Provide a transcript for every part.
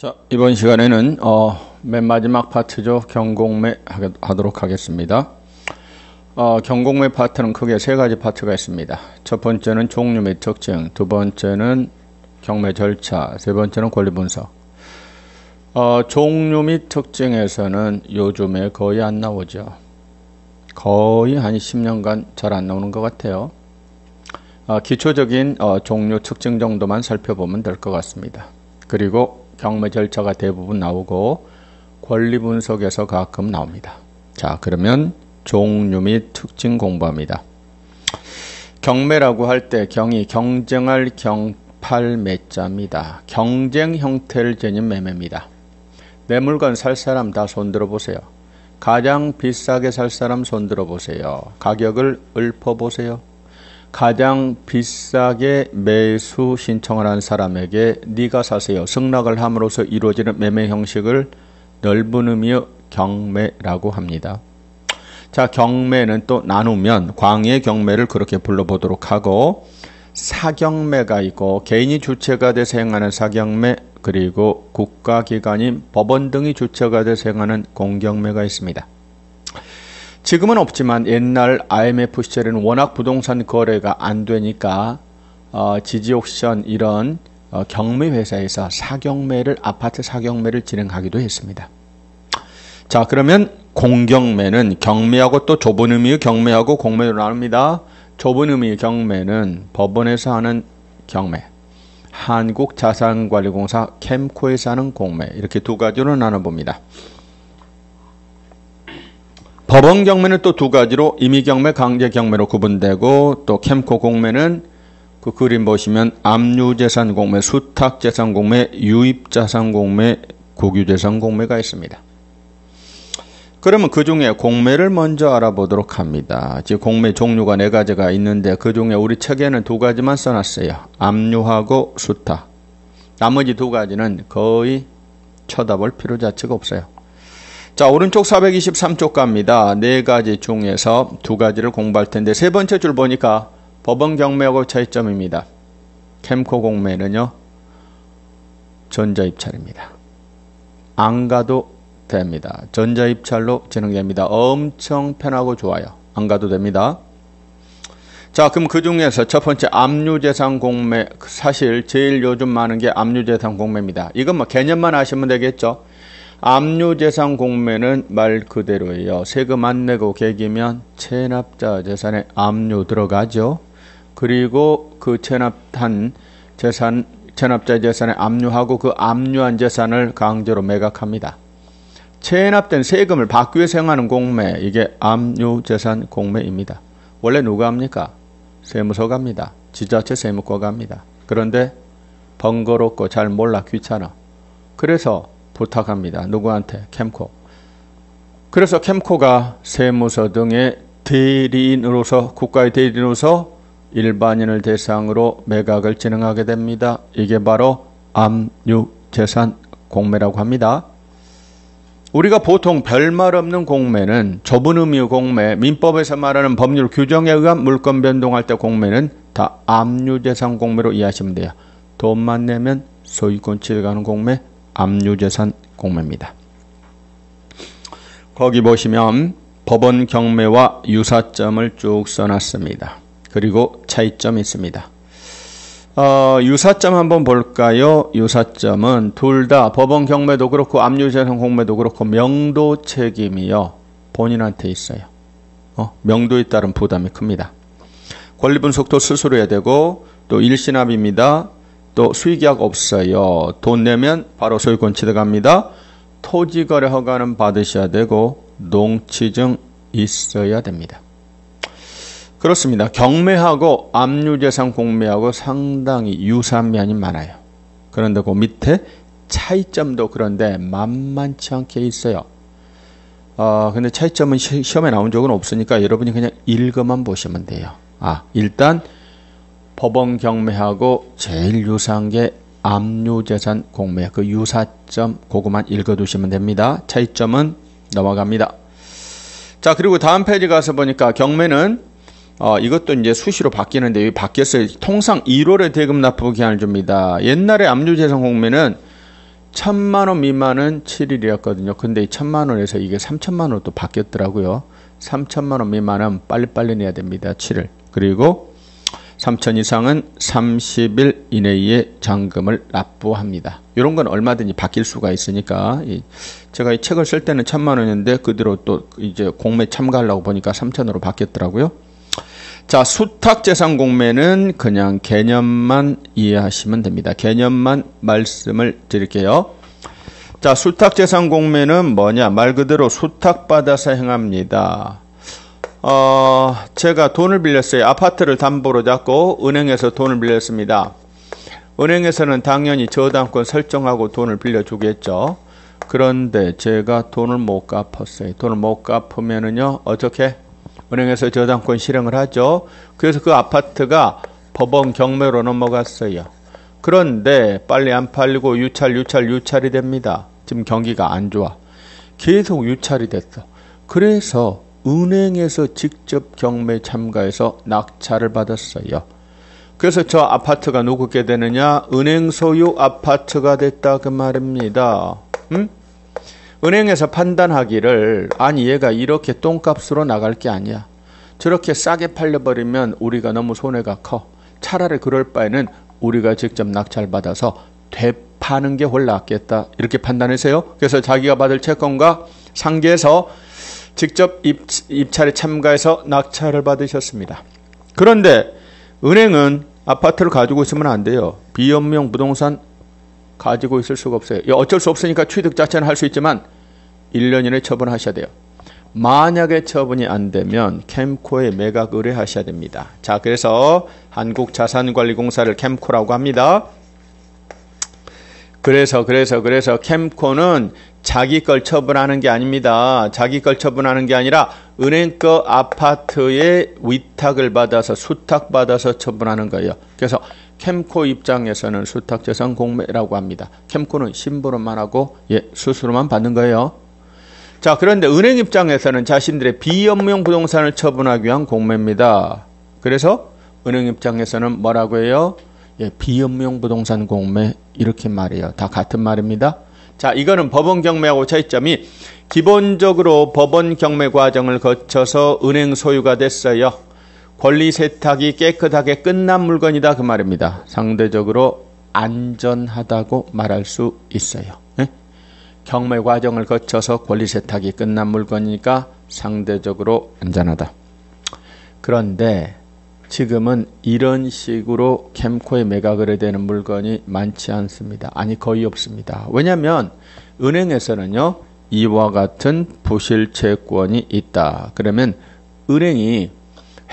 자, 이번 시간에는 맨 마지막 파트죠. 경공매 하도록 하겠습니다. 경공매 파트는 크게 세 가지 파트가 있습니다. 첫 번째는 종류 및 특징, 두 번째는 경매 절차, 세 번째는 권리 분석. 종류 및 특징에서는 요즘에 거의 안 나오죠. 거의 한 10년간 잘 안 나오는 것 같아요. 기초적인 종류 특징 정도만 살펴보면 될 것 같습니다. 그리고 경매 절차가 대부분 나오고 권리 분석에서 가끔 나옵니다. 자, 그러면 종류 및 특징 공부합니다. 경매라고 할 때 경이 경쟁할 경팔 매자입니다. 경쟁 형태를 지닌 매매입니다. 내 물건 살 사람 다 손들어 보세요. 가장 비싸게 살 사람 손들어 보세요. 가격을 읊어보세요. 가장 비싸게 매수 신청을 한 사람에게 네가 사세요. 승낙을 함으로써 이루어지는 매매 형식을 넓은 의미의 경매라고 합니다. 자, 경매는 또 나누면 광의 경매를 그렇게 불러보도록 하고 사경매가 있고 개인이 주체가 돼서 행하는 사경매, 그리고 국가기관인 법원 등이 주체가 돼서 행하는 공경매가 있습니다. 지금은 없지만 옛날 IMF 시절에는 워낙 부동산 거래가 안 되니까 지지옥션 이런 경매회사에서 사경매를, 아파트 사경매를 진행하기도 했습니다. 자, 그러면 공경매는 경매하고 또 좁은 의미의 경매하고 공매로 나눕니다. 좁은 의미의 경매는 법원에서 하는 경매, 한국자산관리공사 캠코에서 하는 공매, 이렇게 두 가지로 나눠봅니다. 법원 경매는 또 두 가지로 임의경매, 강제경매로 구분되고, 또 캠코 공매는 그 그림 보시면 압류재산 공매, 수탁재산 공매, 유입자산 공매, 국유재산 공매가 있습니다. 그러면 그 중에 공매를 먼저 알아보도록 합니다. 지금 공매 종류가 4가지가 있는데 그 중에 우리 책에는 2가지만 써놨어요. 압류하고 수탁. 나머지 2가지는 거의 쳐다볼 필요 자체가 없어요. 자, 오른쪽 423쪽 갑니다. 4가지 중에서 2가지를 공부할 텐데 세 번째 줄 보니까 법원 경매하고 차이점입니다. 캠코 공매는요, 전자입찰입니다. 안 가도 됩니다. 전자입찰로 진행됩니다. 엄청 편하고 좋아요. 안 가도 됩니다. 자, 그럼 그 중에서 첫 번째 압류재산 공매, 사실 제일 요즘 많은 게 압류재산 공매입니다. 이건 뭐 개념만 아시면 되겠죠. 압류재산 공매는 말 그대로예요. 세금 안 내고 개기면 체납자 재산에 압류 들어가죠. 그리고 그 체납한 재산, 체납자 재산에 압류하고 그 압류한 재산을 강제로 매각합니다. 체납된 세금을 받기 위해서 행하는 공매, 이게 압류재산 공매입니다. 원래 누가 합니까? 세무서가 합니다. 지자체 세무과가 합니다. 그런데 번거롭고 잘 몰라, 귀찮아. 그래서 부탁합니다. 누구한테? 캠코. 그래서 캠코가 세무서 등의 대리인으로서, 국가의 대리인으로서 일반인을 대상으로 매각을 진행하게 됩니다. 이게 바로 압류재산 공매라고 합니다. 우리가 보통 별말 없는 공매는, 좁은 의미의 공매, 민법에서 말하는 법률 규정에 의한 물건 변동할 때 공매는 다 압류재산 공매로 이해하시면 돼요. 돈만 내면 소유권 취득하는 공매, 압류재산 공매입니다. 거기 보시면 법원 경매와 유사점을 쭉 써놨습니다. 그리고 차이점이 있습니다. 유사점 한번 볼까요? 유사점은 둘 다 법원 경매도 그렇고 압류재산 공매도 그렇고 명도 책임이요, 본인한테 있어요. 명도에 따른 부담이 큽니다. 권리 분석도 스스로 해야 되고, 또 일시납입니다. 또 수익약 없어요. 돈 내면 바로 소유권 취득합니다. 토지거래 허가는 받으셔야 되고 농취증 있어야 됩니다. 그렇습니다. 경매하고 압류재산 공매하고 상당히 유사한 면이 많아요. 그런데 그 밑에 차이점도 그런데 만만치 않게 있어요. 근데 차이점은 시험에 나온 적은 없으니까 여러분이 그냥 읽어만 보시면 돼요. 일단 법원 경매하고 제일 유사한 게 압류재산 공매, 그 유사점 그거만 읽어두시면 됩니다. 차이점은 넘어갑니다. 자, 그리고 다음 페이지 가서 보니까 경매는 이것도 이제 수시로 바뀌는데 여기 바뀌었어요. 통상 1월에 대금 납부 기한을 줍니다. 옛날에 압류재산 공매는 1000만 원 미만은 7일이었거든요. 근데 이 1000만 원에서 이게 3000만 원으로 또 바뀌었더라고요. 3000만 원 미만은 빨리빨리 내야 됩니다. 7일. 그리고 3000 이상은 30일 이내에 잔금을 납부합니다. 이런 건 얼마든지 바뀔 수가 있으니까 제가 이 책을 쓸 때는 1000만 원인데 그대로 또 이제 공매 참가하려고 보니까 3000으로 바뀌었더라고요. 자, 수탁재산 공매는 그냥 개념만 이해하시면 됩니다. 개념만 말씀을 드릴게요. 자, 수탁재산 공매는 뭐냐? 말 그대로 수탁받아서 행합니다. 제가 돈을 빌렸어요. 아파트를 담보로 잡고 은행에서 돈을 빌렸습니다. 은행에서는 당연히 저당권 설정하고 돈을 빌려주겠죠. 그런데 제가 돈을 못 갚았어요. 돈을 못 갚으면은요, 어떻게? 은행에서 저당권 실행을 하죠. 그래서 그 아파트가 법원 경매로 넘어갔어요. 그런데 빨리 안 팔리고 유찰이 됩니다. 지금 경기가 안 좋아. 계속 유찰이 됐어. 그래서 은행에서 직접 경매 참가해서 낙찰을 받았어요. 그래서 저 아파트가 누구게 되느냐? 은행 소유 아파트가 됐다 그 말입니다. 은행에서 판단하기를 아니 얘가 이렇게 똥값으로 나갈 게 아니야. 저렇게 싸게 팔려버리면 우리가 너무 손해가 커. 차라리 그럴 바에는 우리가 직접 낙찰받아서 되파는 게 훨 낫겠다. 이렇게 판단하세요. 그래서 자기가 받을 채권과 상계에서 직접 입찰에 참가해서 낙찰을 받으셨습니다. 그런데 은행은 아파트를 가지고 있으면 안 돼요. 비업무용 부동산 가지고 있을 수가 없어요. 어쩔 수 없으니까 취득 자체는 할 수 있지만 1년 이내에 처분하셔야 돼요. 만약에 처분이 안 되면 캠코에 매각 의뢰하셔야 됩니다. 자, 그래서 한국자산관리공사를 캠코라고 합니다. 그래서 캠코는 자기 걸 처분하는 게 아닙니다. 자기 걸 처분하는 게 아니라 은행 거 아파트에 위탁을 받아서 수탁받아서 처분하는 거예요. 그래서 캠코 입장에서는 수탁재산 공매라고 합니다. 캠코는 심부름만 하고 수수료만 받는 거예요. 자, 그런데 은행 입장에서는 자신들의 비업무용 부동산을 처분하기 위한 공매입니다. 그래서 은행 입장에서는 뭐라고 해요? 비업무용 부동산 공매 이렇게 말해요. 다 같은 말입니다. 자, 이거는 법원 경매하고 차이점이 기본적으로 법원 경매 과정을 거쳐서 은행 소유가 됐어요. 권리 세탁이 깨끗하게 끝난 물건이다 그 말입니다. 상대적으로 안전하다고 말할 수 있어요. 경매 과정을 거쳐서 권리 세탁이 끝난 물건이니까 상대적으로 안전하다. 그런데 지금은 이런 식으로 캠코에 매각 의뢰되는 물건이 많지 않습니다. 아니 거의 없습니다. 왜냐하면 은행에서는요, 이와 같은 부실채권이 있다. 그러면 은행이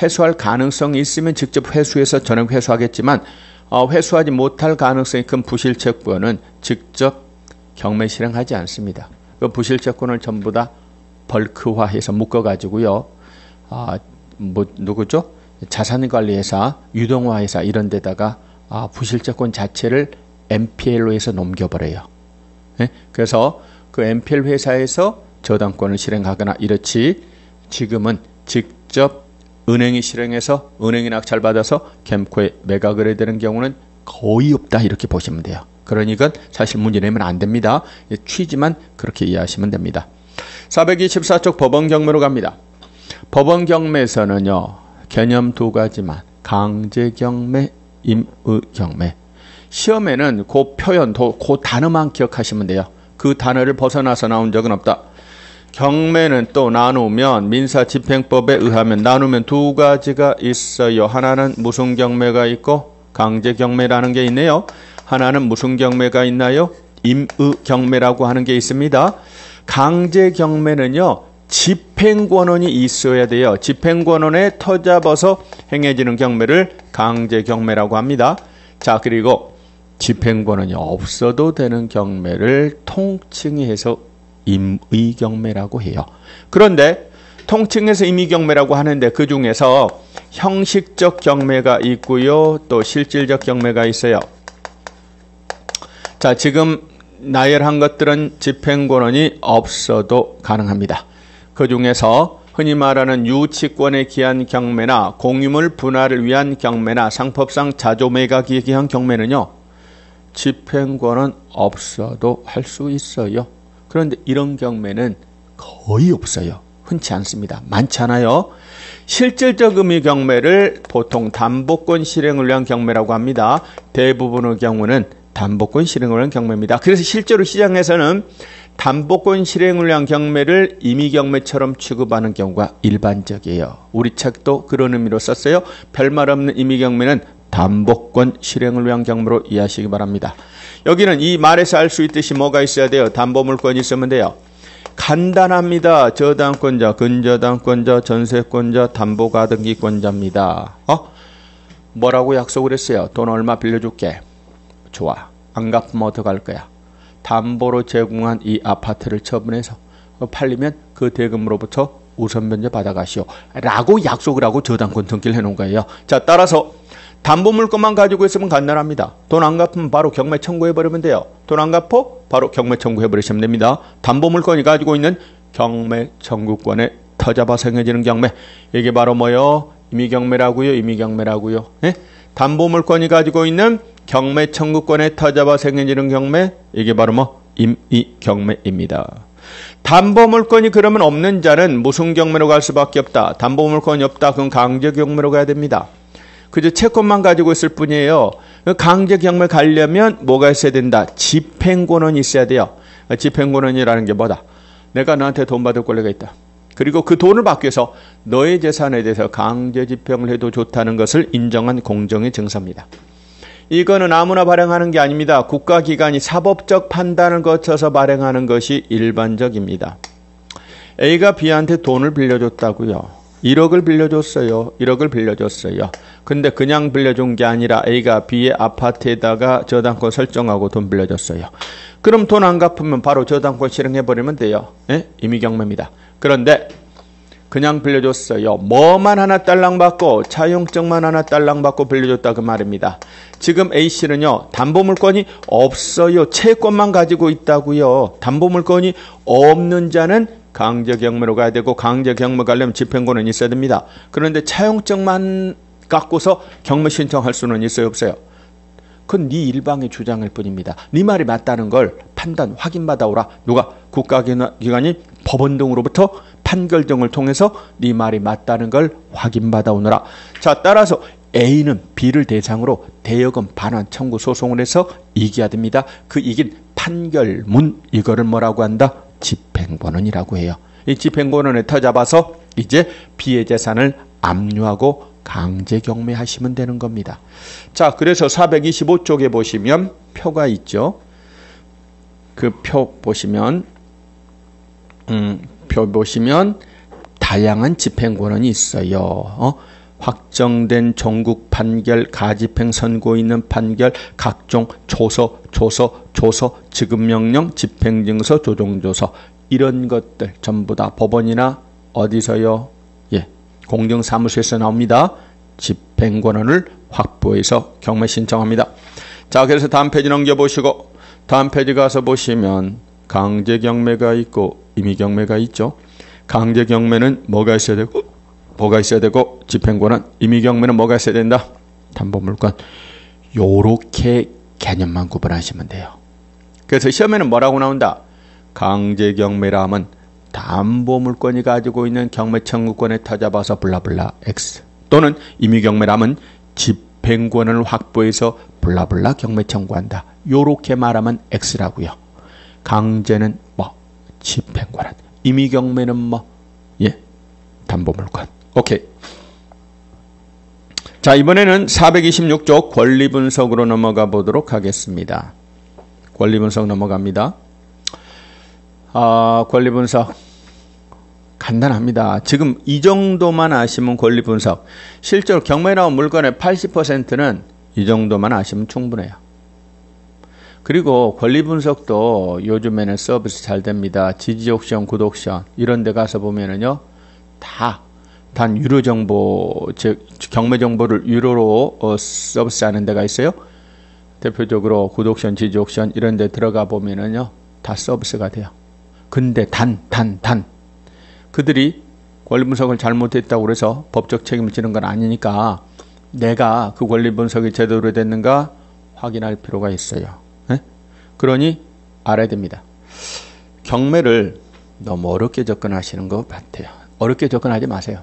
회수할 가능성이 있으면 직접 회수해서 전액 회수하겠지만 회수하지 못할 가능성이 큰 부실채권은 직접 경매 실행하지 않습니다. 그 부실채권을 전부 다 벌크화해서 묶어가지고요. 누구죠? 자산관리회사, 유동화회사 이런 데다가 부실채권 자체를 MPL로 해서 넘겨버려요. 그래서 그 MPL 회사에서 저당권을 실행하거나 이렇지 지금은 직접 은행이 실행해서 은행이 낙찰받아서 캠코에 매각 의뢰되는 경우는 거의 없다 이렇게 보시면 돼요. 그러니까 사실 문제 내면 안 됩니다. 취지만 그렇게 이해하시면 됩니다. 424쪽 법원 경매로 갑니다. 법원 경매에서는요, 개념 두 가지만 강제 경매, 임의 경매. 시험에는 그 표현, 그 단어만 기억하시면 돼요. 그 단어를 벗어나서 나온 적은 없다. 경매는 또 나누면 민사집행법에 의하면 나누면 두 가지가 있어요. 하나는 무슨 경매가 있고 강제 경매라는 게 있네요. 하나는 무슨 경매가 있나요? 임의 경매라고 하는 게 있습니다. 강제 경매는요, 집행권원이 있어야 돼요. 집행권원에 터잡아서 행해지는 경매를 강제 경매라고 합니다. 자, 그리고 집행권원이 없어도 되는 경매를 통칭히 해서 임의 경매라고 해요. 그런데 통칭해서 임의 경매라고 하는데 그 중에서 형식적 경매가 있고요, 또 실질적 경매가 있어요. 자, 지금 나열한 것들은 집행권원이 없어도 가능합니다. 그 중에서 흔히 말하는 유치권에 기한 경매나 공유물 분할을 위한 경매나 상법상 자조 매각에 기한 경매는요, 집행권은 없어도 할 수 있어요. 그런데 이런 경매는 거의 없어요. 흔치 않습니다. 많잖아요. 실질적 의미 경매를 보통 담보권 실행을 위한 경매라고 합니다. 대부분의 경우는 담보권 실행을 위한 경매입니다. 그래서 실제로 시장에서는 담보권 실행을 위한 경매를 임의경매처럼 취급하는 경우가 일반적이에요. 우리 책도 그런 의미로 썼어요. 별말 없는 임의경매는 담보권 실행을 위한 경매로 이해하시기 바랍니다. 여기는 이 말에서 알 수 있듯이 뭐가 있어야 돼요? 담보물권이 있으면 돼요. 간단합니다. 저당권자, 근저당권자, 전세권자, 담보가등기권자입니다. 뭐라고 약속을 했어요? 돈 얼마 빌려줄게. 좋아. 안 갚으면 어떡할 거야? 담보로 제공한 이 아파트를 처분해서 팔리면 그 대금으로부터 우선 변제 받아가시오. 라고 약속을 하고 저당권 등기를 해놓은 거예요. 자, 따라서 담보물권만 가지고 있으면 간단합니다. 돈 안 갚으면 바로 경매 청구해버리면 돼요. 돈 안 갚고 바로 경매 청구해버리시면 됩니다. 담보물권이 가지고 있는 경매 청구권에 터잡아서 행해지는 경매. 이게 바로 뭐요? 임의경매라고요. 임의경매라고요. 네? 담보물권이 가지고 있는 경매 청구권에 터잡아서 행해지는 경매. 이게 바로 뭐? 임의경매입니다. 담보물권이 그러면 없는 자는 무슨 경매로 갈 수밖에 없다. 담보물권이 없다. 그럼 강제경매로 가야 됩니다. 그저 채권만 가지고 있을 뿐이에요. 강제경매 가려면 뭐가 있어야 된다? 집행권은 있어야 돼요. 집행권이라는 게 뭐다? 내가 너한테 돈 받을 권리가 있다. 그리고 그 돈을 받기 위해서 너의 재산에 대해서 강제 집행을 해도 좋다는 것을 인정한 공정의 증서입니다. 이거는 아무나 발행하는 게 아닙니다. 국가기관이 사법적 판단을 거쳐서 발행하는 것이 일반적입니다. A가 B한테 돈을 빌려줬다고요. 1억을 빌려줬어요. 1억을 빌려줬어요. 근데 그냥 빌려준 게 아니라 A가 B의 아파트에다가 저당권 설정하고 돈 빌려줬어요. 그럼 돈 안 갚으면 바로 저당권 실행해버리면 돼요. 예? 임의경매입니다. 그런데 그냥 빌려줬어요. 뭐만 하나 딸랑 받고 차용증만 하나 딸랑 받고 빌려줬다 그 말입니다. 지금 A씨는요. 담보물권이 없어요. 채권만 가지고 있다고요. 담보물권이 없는 자는 강제경매로 가야 되고 강제경매 가려면 집행권은 있어야 됩니다. 그런데 차용증만 갖고서 경매 신청할 수는 있어요? 없어요? 그건 네 일방의 주장일 뿐입니다. 네 말이 맞다는 걸 판단, 확인받아오라. 누가? 국가기관이 법원 등으로부터 판결 등을 통해서 네 말이 맞다는 걸 확인받아오너라. 자, 따라서 A는 B를 대상으로 대여금 반환 청구 소송을 해서 이겨야 됩니다. 그 이긴 판결문, 이거를 뭐라고 한다? 집행권원이라고 해요. 이 집행권원에 터잡아서 이제 B의 재산을 압류하고 강제 경매하시면 되는 겁니다. 자, 그래서 425쪽에 보시면 표가 있죠. 그 표 보시면 다양한 집행권원이 있어요. 확정된 종국 판결, 가집행 선고 있는 판결, 각종 조서, 지급명령, 집행증서, 조정조서 이런 것들 전부 다 법원이나 어디서요? 예, 공정사무소에서 나옵니다. 집행권원을 확보해서 경매 신청합니다. 자, 그래서 다음 페이지 넘겨보시고 다음 페이지 가서 보시면 강제경매가 있고 임의경매가 있죠. 강제경매는 뭐가 있어야 되고 집행권은 임의경매는 뭐가 있어야 된다? 담보물권. 요렇게 개념만 구분하시면 돼요. 그래서 시험에는 뭐라고 나온다? 강제경매라 하면 담보물권이 가지고 있는 경매 청구권에 터잡아서 블라블라 X 또는 임의경매라 하면 집행권을 확보해서 블라블라 경매 청구한다. 요렇게 말하면 X라고요. 강제는 뭐? 집행권은. 임의경매는 뭐? 예, 담보물권. 오케이. 자, 이번에는 426쪽 권리분석으로 넘어가 보도록 하겠습니다. 권리분석 넘어갑니다. 권리분석 간단합니다. 지금 이 정도만 아시면 권리분석. 실제로 경매에 나온 물건의 80%는 이 정도만 아시면 충분해요. 그리고 권리분석도 요즘에는 서비스 잘 됩니다. 지지옥션, 굿옥션 이런 데 가서 보면은요. 단 유료 정보, 즉 경매 정보를 유료로 서비스하는 데가 있어요. 대표적으로 굿옥션, 지지옥션 이런 데 들어가 보면은요. 다 서비스가 돼요. 근데 그들이 권리분석을 잘못했다고 그래서 법적 책임을 지는 건 아니니까 내가 그 권리분석이 제대로 됐는가 확인할 필요가 있어요. 그러니 알아야 됩니다. 경매를 너무 어렵게 접근하시는 것 같아요. 어렵게 접근하지 마세요.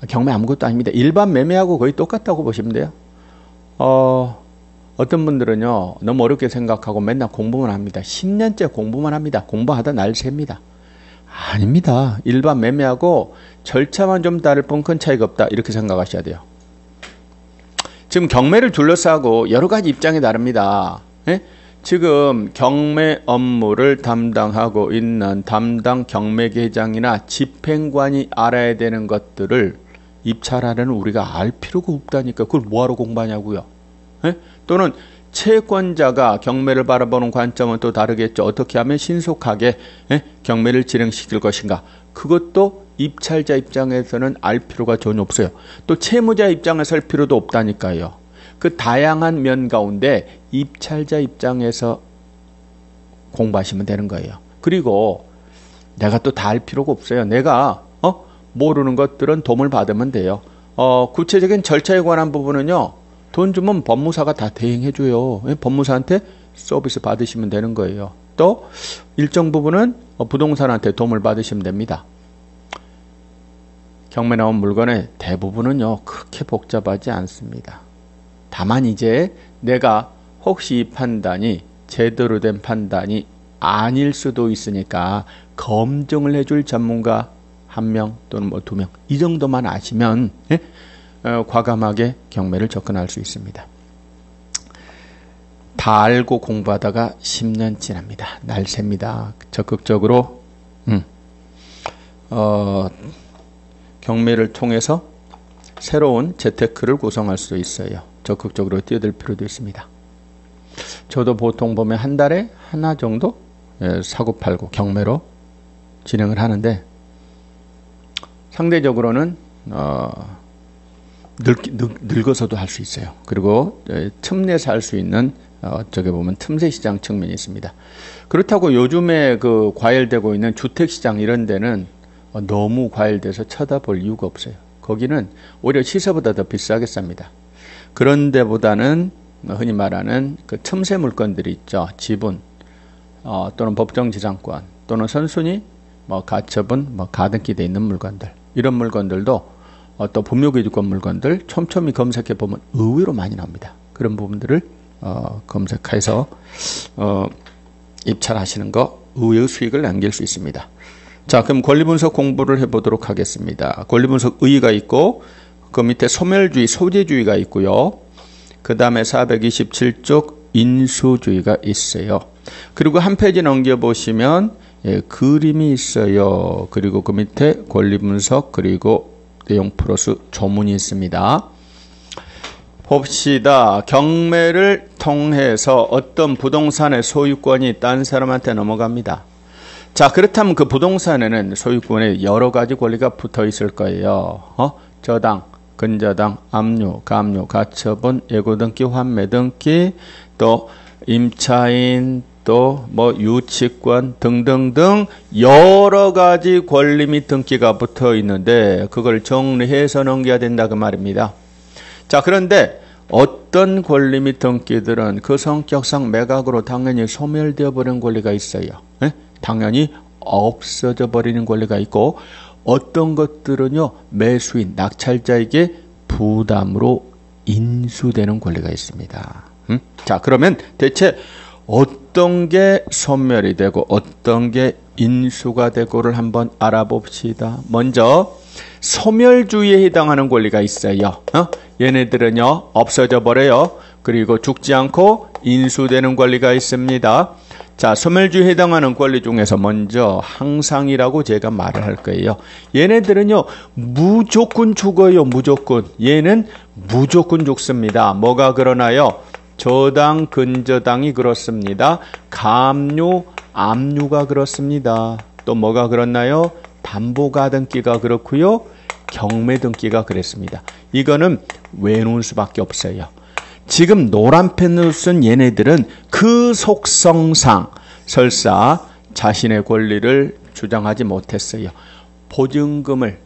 경매 아무것도 아닙니다. 일반 매매하고 거의 똑같다고 보시면 돼요. 어떤 분들은요, 너무 어렵게 생각하고 맨날 공부만 합니다. 10년째 공부만 합니다. 공부하다 날 셉니다. 아닙니다. 일반 매매하고 절차만 좀 다를 뿐 큰 차이가 없다. 이렇게 생각하셔야 돼요. 지금 경매를 둘러싸고 여러 가지 입장이 다릅니다. 예? 지금 경매 업무를 담당하고 있는 담당 경매계장이나 집행관이 알아야 되는 것들을 입찰하려는 우리가 알 필요가 없다니까. 그걸 뭐하러 공부하냐고요. 예? 또는 채권자가 경매를 바라보는 관점은 또 다르겠죠. 어떻게 하면 신속하게 경매를 진행시킬 것인가. 그것도 입찰자 입장에서는 알 필요가 전혀 없어요. 또 채무자 입장에 설 필요도 없다니까요. 그 다양한 면 가운데 입찰자 입장에서 공부하시면 되는 거예요. 그리고 내가 또 다 알 필요가 없어요. 내가 모르는 것들은 도움을 받으면 돼요. 구체적인 절차에 관한 부분은요. 돈 주면 법무사가 다 대행해줘요. 법무사한테 서비스 받으시면 되는 거예요. 또 일정 부분은 부동산한테 도움을 받으시면 됩니다. 경매 나온 물건의 대부분은요. 그렇게 복잡하지 않습니다. 다만 이제 내가 혹시 이 판단이 제대로 된 판단이 아닐 수도 있으니까 검증을 해줄 전문가 1명 또는 2명 이 정도만 아시면 과감하게 경매를 접근할 수 있습니다. 다 알고 공부하다가 10년 지납니다. 날 셉니다. 적극적으로 경매를 통해서 새로운 재테크를 구성할 수 있어요. 적극적으로 뛰어들 필요도 있습니다. 저도 보통 보면 한 달에 하나 정도 사고팔고 경매로 진행을 하는데 상대적으로는 늙어서도 할 수 있어요. 그리고 틈내서 할 수 있는 저게 보면 틈새 시장 측면이 있습니다. 그렇다고 요즘에 그 과열되고 있는 주택 시장 이런 데는 너무 과열돼서 쳐다볼 이유가 없어요. 거기는 오히려 시세보다 더 비싸게 쌉니다. 그런 데보다는 흔히 말하는 그 틈새 물건들이 있죠. 지분 또는 법정지상권 또는 선순위 가처분 가등기 돼 있는 물건들 이런 물건들도 또 법료기득권 물건들 촘촘히 검색해 보면 의외로 많이 나옵니다. 그런 부분들을 검색해서 입찰하시는 거 의외의 수익을 남길 수 있습니다. 자, 그럼 권리분석 공부를 해보도록 하겠습니다. 권리분석 의의가 있고 그 밑에 소멸주의, 소재주의가 있고요. 그 다음에 427쪽 인수주의가 있어요. 그리고 한 페이지 넘겨보시면 그림이 있어요. 그리고 그 밑에 권리분석 그리고 내용 플러스 조문이 있습니다. 봅시다. 경매를 통해서 어떤 부동산의 소유권이 딴 사람한테 넘어갑니다. 자, 그렇다면 그 부동산에는 소유권에 여러 가지 권리가 붙어 있을 거예요. 저당, 근저당, 압류, 감류, 가처분, 예고등기, 환매등기, 또 임차인, 또 유치권 등등등 여러 가지 권리 및 등기가 붙어 있는데 그걸 정리해서 넘겨야 된다 그 말입니다. 자, 그런데 어떤 권리 및 등기들은 그 성격상 매각으로 당연히 소멸되어 버리는 권리가 있어요. 당연히 없어져 버리는 권리가 있고 어떤 것들은요 매수인 낙찰자에게 부담으로 인수되는 권리가 있습니다. 자, 그러면 대체 어떤 게 소멸이 되고 어떤 게 인수가 되고를 한번 알아봅시다. 먼저 소멸주의에 해당하는 권리가 있어요. 얘네들은요 없어져 버려요. 그리고 죽지 않고 인수되는 권리가 있습니다. 자, 소멸주의에 해당하는 권리 중에서 먼저 항상이라고 제가 말을 할 거예요. 얘네들은요 무조건 죽어요. 무조건. 얘는 무조건 죽습니다. 뭐가 그러나요? 저당, 근저당이 그렇습니다. 감류, 압류가 그렇습니다. 또 뭐가 그렇나요? 담보가등기가 그렇고요. 경매등기가 그랬습니다. 이거는 외놓을 수밖에 없어요. 지금 노란 펜으로 쓴 얘네들은 그 속성상 설사 자신의 권리를 주장하지 못했어요. 보증금을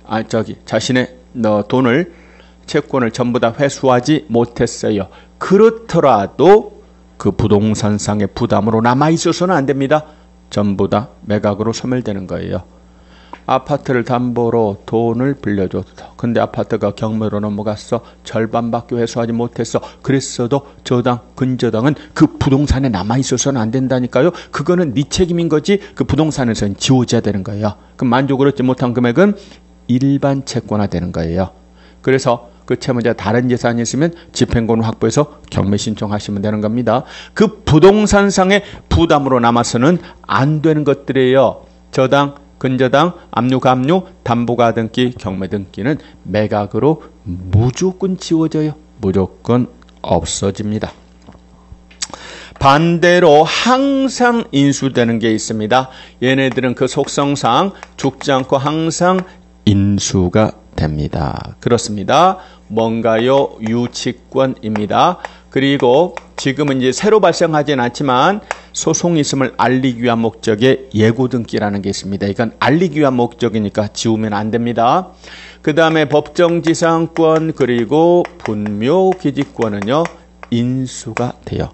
자신의 돈을 채권을 전부 다 회수하지 못했어요. 그렇더라도 그 부동산상의 부담으로 남아있어서는 안 됩니다. 전부 다 매각으로 소멸되는 거예요. 아파트를 담보로 돈을 빌려줬어. 근데 아파트가 경매로 넘어갔어. 절반밖에 회수하지 못했어. 그랬어도 저당, 근저당은 그 부동산에 남아있어서는 안 된다니까요. 그거는 네 책임인 거지 그 부동산에서는 지워져야 되는 거예요. 그럼 만족을 얻지 못한 금액은 일반 채권화 되는 거예요. 그래서 그 채무자 다른 재산이 있으면 집행권을 확보해서 경매 신청하시면 되는 겁니다. 그 부동산상의 부담으로 남아서는 안 되는 것들이에요. 저당, 근저당, 압류, 감류, 담보가 등기, 경매 등기는 매각으로 무조건 지워져요. 무조건 없어집니다. 반대로 항상 인수되는 게 있습니다. 얘네들은 그 속성상 죽지 않고 항상 인수가 됩니다. 그렇습니다. 뭔가요? 유치권입니다. 그리고 지금은 이제 새로 발생하지는 않지만 소송이 있음을 알리기 위한 목적의 예고등기라는 게 있습니다. 이건 알리기 위한 목적이니까 지우면 안 됩니다. 그 다음에 법정지상권 그리고 분묘기지권은요. 인수가 돼요.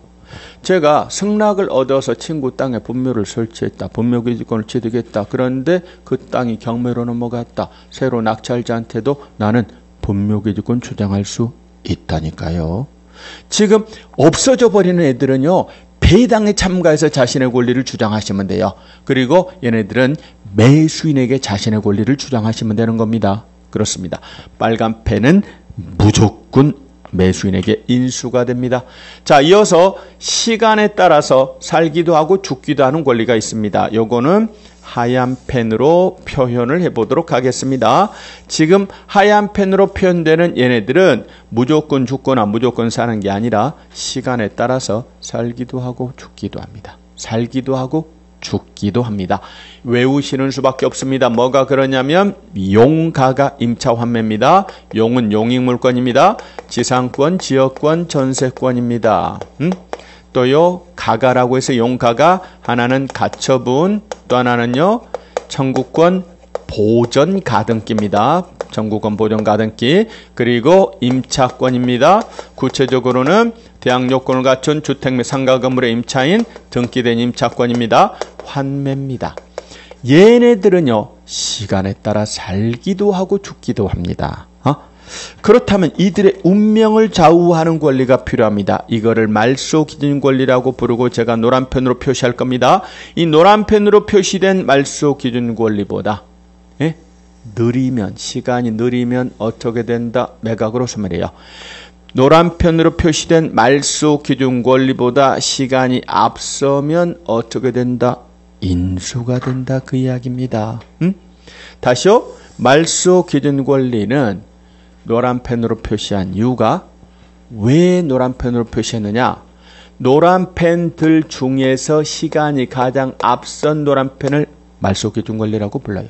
제가 승낙을 얻어서 친구 땅에 분묘를 설치했다. 분묘기지권을 취득했다. 그런데 그 땅이 경매로 넘어갔다. 새로 낙찰자한테도 나는 분묘기지권 주장할 수 있다니까요. 지금 없어져 버리는 애들은요. 배당에 참가해서 자신의 권리를 주장하시면 돼요. 그리고 얘네들은 매수인에게 자신의 권리를 주장하시면 되는 겁니다. 그렇습니다. 빨간 펜은 무조건 매수인에게 인수가 됩니다. 자, 이어서 시간에 따라서 살기도 하고 죽기도 하는 권리가 있습니다. 요거는 하얀 펜으로 표현을 해보도록 하겠습니다. 지금 하얀 펜으로 표현되는 얘네들은 무조건 죽거나 무조건 사는 게 아니라 시간에 따라서 살기도 하고 죽기도 합니다. 살기도 하고 죽기도 합니다. 외우시는 수밖에 없습니다. 뭐가 그러냐면 용가가 임차 환매입니다. 용은 용익물권입니다. 지상권, 지역권, 전세권입니다. 또요 가가라고 해서 용가가 하나는 가처분 또 하나는요 청구권 보전 가등기입니다. 청구권 보전 가등기 그리고 임차권입니다. 구체적으로는 대항 요건을 갖춘 주택 및 상가 건물의 임차인 등기된 임차권입니다. 환매입니다. 얘네들은요 시간에 따라 살기도 하고 죽기도 합니다. 그렇다면 이들의 운명을 좌우하는 권리가 필요합니다. 이거를 말소 기준 권리라고 부르고 제가 노란 펜으로 표시할 겁니다. 이 노란 펜으로 표시된 말소 기준 권리보다 느리면 시간이 느리면 어떻게 된다? 매각으로 소멸해요. 노란 펜으로 표시된 말소 기준 권리보다 시간이 앞서면 어떻게 된다? 인수가 된다 그 이야기입니다. 다시요. 말소 기준 권리는 노란 펜으로 표시한 이유가 왜 노란 펜으로 표시했느냐? 노란 펜들 중에서 시간이 가장 앞선 노란 펜을 말소 기준 권리라고 불러요.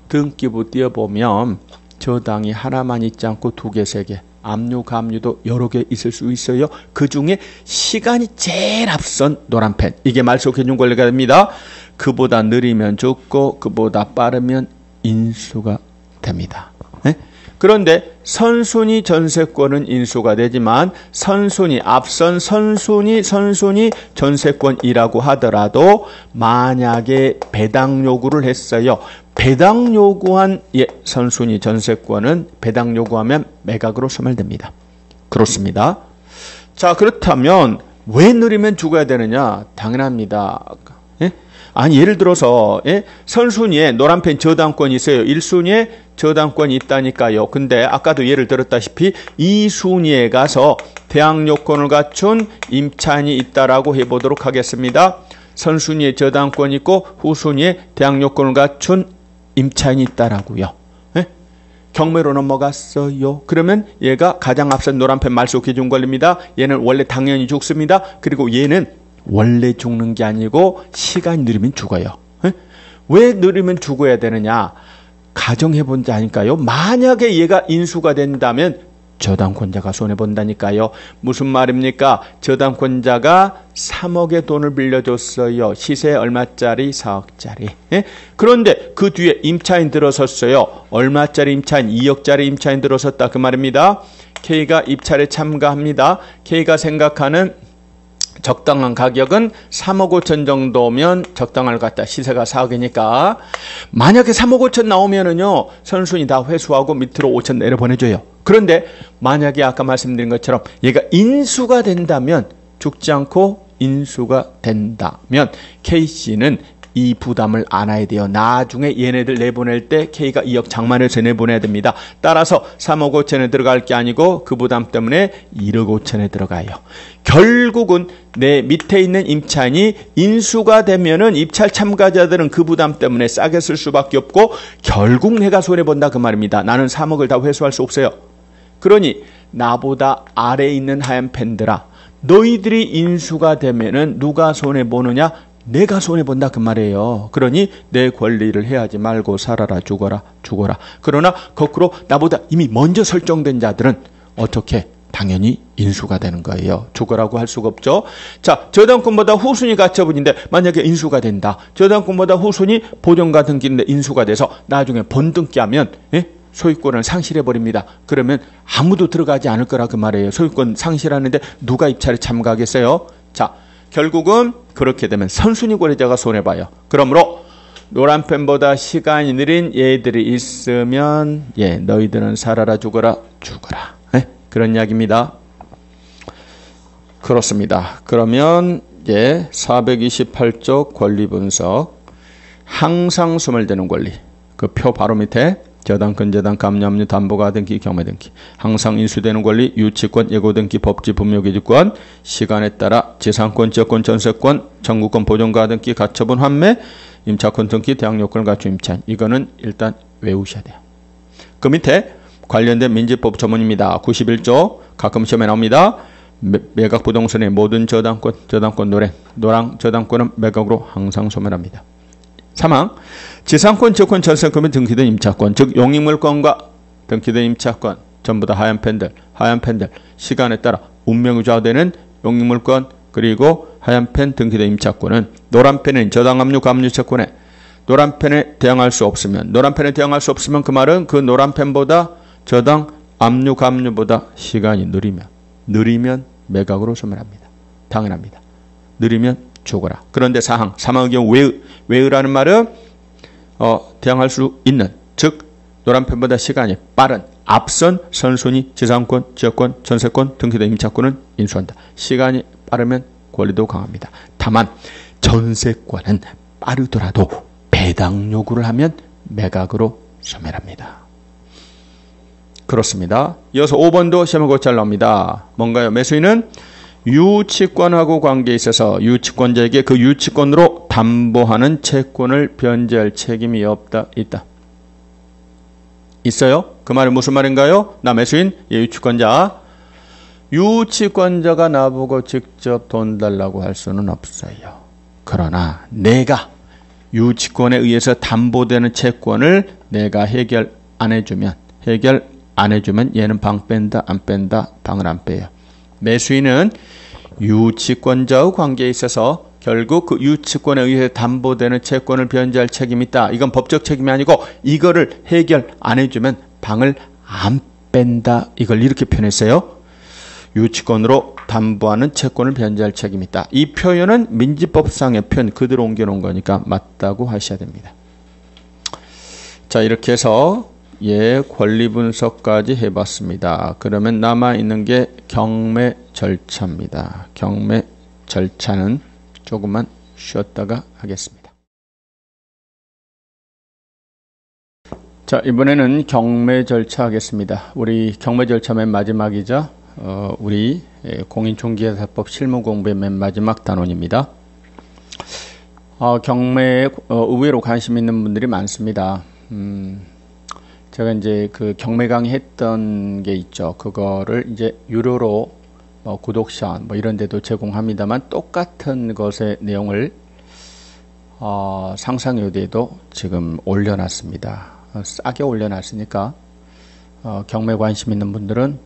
등기부 띄어보면 저당이 하나만 있지 않고 두 개, 세 개, 압류, 감류도 여러 개 있을 수 있어요. 그 중에 시간이 제일 앞선 노란 펜. 이게 말소 기준 권리가 됩니다. 그보다 느리면 죽고 그보다 빠르면 인수가 됩니다. 그런데 선순위 전세권은 인수가 되지만 선순위 앞선 선순위 전세권이라고 하더라도 만약에 배당 요구를 했어요. 배당 요구한 선순위 전세권은 배당 요구하면 매각으로 소멸됩니다. 그렇습니다. 자, 그렇다면 왜 느리면 죽어야 되느냐? 당연합니다. 아니 예를 들어서 선순위에 노란펜 저당권이 있어요. 1순위에 저당권이 있다니까요. 근데 아까도 예를 들었다시피 2순위에 가서 대항 요건을 갖춘 임차인이 있다라고 해보도록 하겠습니다. 선순위에 저당권이 있고 후순위에 대항 요건을 갖춘 임차인이 있다라고요. 경매로 넘어갔어요. 그러면 얘가 가장 앞선 노란펜 말소 기준 권리입니다. 얘는 원래 당연히 죽습니다. 그리고 얘는 원래 죽는 게 아니고 시간이 느리면 죽어요. 왜 느리면 죽어야 되느냐? 가정해본다니까요. 만약에 얘가 인수가 된다면 저당권자가 손해본다니까요. 무슨 말입니까? 저당권자가 3억의 돈을 빌려줬어요. 시세 얼마짜리? 4억짜리. 그런데 그 뒤에 임차인 들어섰어요. 얼마짜리 임차인? 2억짜리 임차인 들어섰다 그 말입니다. K가 입찰에 참가합니다. K가 생각하는 적당한 가격은 3억 5천 정도면 적당할 것 같다. 시세가 4억이니까. 만약에 3억 5천 나오면은요, 선순위 다 회수하고 밑으로 5천 내려보내줘요. 그런데 만약에 아까 말씀드린 것처럼 얘가 인수가 된다면, 죽지 않고 인수가 된다면 K씨는 이 부담을 안아야 돼요. 나중에 얘네들 내보낼 때 K가 2억 장만해서 내보내야 됩니다. 따라서 3억 5천에 들어갈 게 아니고 그 부담 때문에 1억 5천에 들어가요. 결국은 내 밑에 있는 임차인이 인수가 되면은 입찰 참가자들은 그 부담 때문에 싸게 쓸 수밖에 없고 결국 내가 손해본다 그 말입니다. 나는 3억을 다 회수할 수 없어요. 그러니 나보다 아래에 있는 하얀 팬들아, 너희들이 인수가 되면은 누가 손해보느냐? 내가 손해본다 그 말이에요. 그러니 내 권리를 해야지 말고 살아라, 죽어라. 그러나 거꾸로 나보다 이미 먼저 설정된 자들은 어떻게? 당연히 인수가 되는 거예요. 죽어라고 할 수가 없죠. 자, 저당권보다 후순위 가처분인데 만약에 인수가 된다. 저당권보다 후순위 보존과 등기인데 인수가 돼서 나중에 본등기하면 소유권을 상실해버립니다. 그러면 아무도 들어가지 않을 거라 그 말이에요. 소유권 상실하는데 누가 입찰에 참가하겠어요? 자, 결국은 그렇게 되면 선순위 거래자가 손해봐요. 그러므로 노란 펜보다 시간이 느린 얘들이 있으면 너희들은 살아라 죽어라. 그런 이야기입니다. 그렇습니다. 그러면 428쪽 권리 분석, 항상 소멸되는 권리, 그 표 바로 밑에 저당권, 저당, 감염류, 담보가 등기, 경매 등기, 항상 인수되는 권리, 유치권, 예고 등기, 법지, 분묘기지권, 시간에 따라 지상권, 지역권, 전세권, 청구권, 보존가 등기, 가처분, 환매, 임차권 등기, 대항 요건을 갖춘 임차인. 이거는 일단 외우셔야 돼요. 그 밑에 관련된 민지법 조문입니다. 91조 가끔 시험에 나옵니다. 매각 부동산의 모든 저당권 노랑 저당권은 매각으로 항상 소멸합니다. 사망, 지상권, 지역권, 전세권에 등기된 임차권, 즉 용익물권과 등기된 임차권 전부 다 하얀 펜들 시간에 따라 운명이 좌우되는 용익물권 그리고 하얀 펜 등기된 임차권은 노란 펜은 저당 압류 감류채권에 노란 펜에 대항할 수 없으면 그 말은 그 노란 펜보다 저당 압류 감류보다 시간이 느리면 매각으로 소멸합니다. 당연합니다. 느리면 죽어라. 그런데 사망의 경우 외의라는 말은 대항할 수 있는, 즉 노란 펜보다 시간이 빠른 앞선 선순위 지상권, 지역권, 전세권, 등기된 임차권은 인수한다. 시간이 빠르면 권리도 강합니다. 다만 전세권은 빠르더라도 배당 요구를 하면 매각으로 소멸합니다. 그렇습니다. 이어서 5번도 시험에 곧잘 나옵니다. 뭔가요? 매수인은 유치권하고 관계에 있어서 유치권자에게 그 유치권으로 담보하는 채권을 변제할 책임이 있다. 있어요? 그 말은 무슨 말인가요? 나 매수인, 유치권자. 유치권자가 나보고 직접 돈 달라고 할 수는 없어요. 그러나 내가 유치권에 의해서 담보되는 채권을 내가 해결 안 해주면 얘는 방 뺀다, 안 뺀다, 방을 안 빼요. 매수인은 유치권자의 관계에 있어서 결국 그 유치권에 의해 담보되는 채권을 변제할 책임이 있다. 이건 법적 책임이 아니고 이거를 해결 안 해주면 방을 안 뺀다. 이걸 이렇게 표현했어요. 유치권으로 담보하는 채권을 변제할 책임이 있다. 이 표현은 민지법상의 표현 그대로 옮겨놓은 거니까 맞다고 하셔야 됩니다. 자, 이렇게 해서 권리 분석까지 해봤습니다. 그러면 남아있는 게 경매 절차입니다. 경매 절차는 조금만 쉬었다가 하겠습니다. 자, 이번에는 경매 절차 하겠습니다. 우리 경매 절차 맨 마지막이죠. 우리 공인중개사법 실무 공부의 맨 마지막 단원입니다. 경매에 의외로 관심 있는 분들이 많습니다. 제가 이제 그 경매 강의 했던 게 있죠. 그거를 이제 유료로 구독자 이런 데도 제공합니다만 똑같은 것의 내용을 상상요대에도 지금 올려놨습니다. 싸게 올려놨으니까 경매 관심 있는 분들은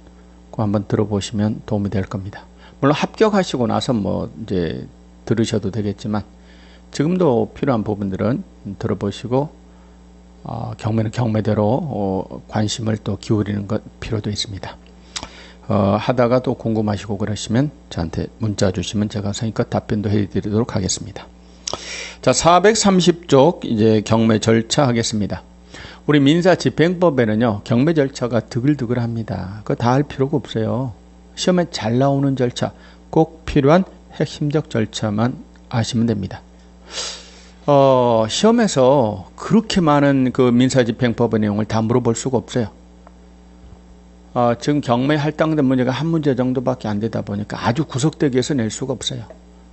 그거 한번 들어보시면 도움이 될 겁니다. 물론 합격하시고 나서 이제 들으셔도 되겠지만 지금도 필요한 부분들은 들어보시고 경매는 경매대로 관심을 또 기울이는 것 필요도 있습니다. 하다가 또 궁금하시고 그러시면 저한테 문자 주시면 제가 성의껏 답변도 해드리도록 하겠습니다. 자, 430쪽 이제 경매 절차 하겠습니다. 우리 민사집행법에는요, 경매 절차가 드글드글합니다. 그거 다 할 필요가 없어요. 시험에 잘 나오는 절차, 꼭 필요한 핵심적 절차만 아시면 됩니다. 시험에서 그렇게 많은 그 민사집행법의 내용을 다 물어볼 수가 없어요. 지금 경매에 할당된 문제가 한 문제 정도밖에 안 되다 보니까 아주 구석대기 해서 낼 수가 없어요.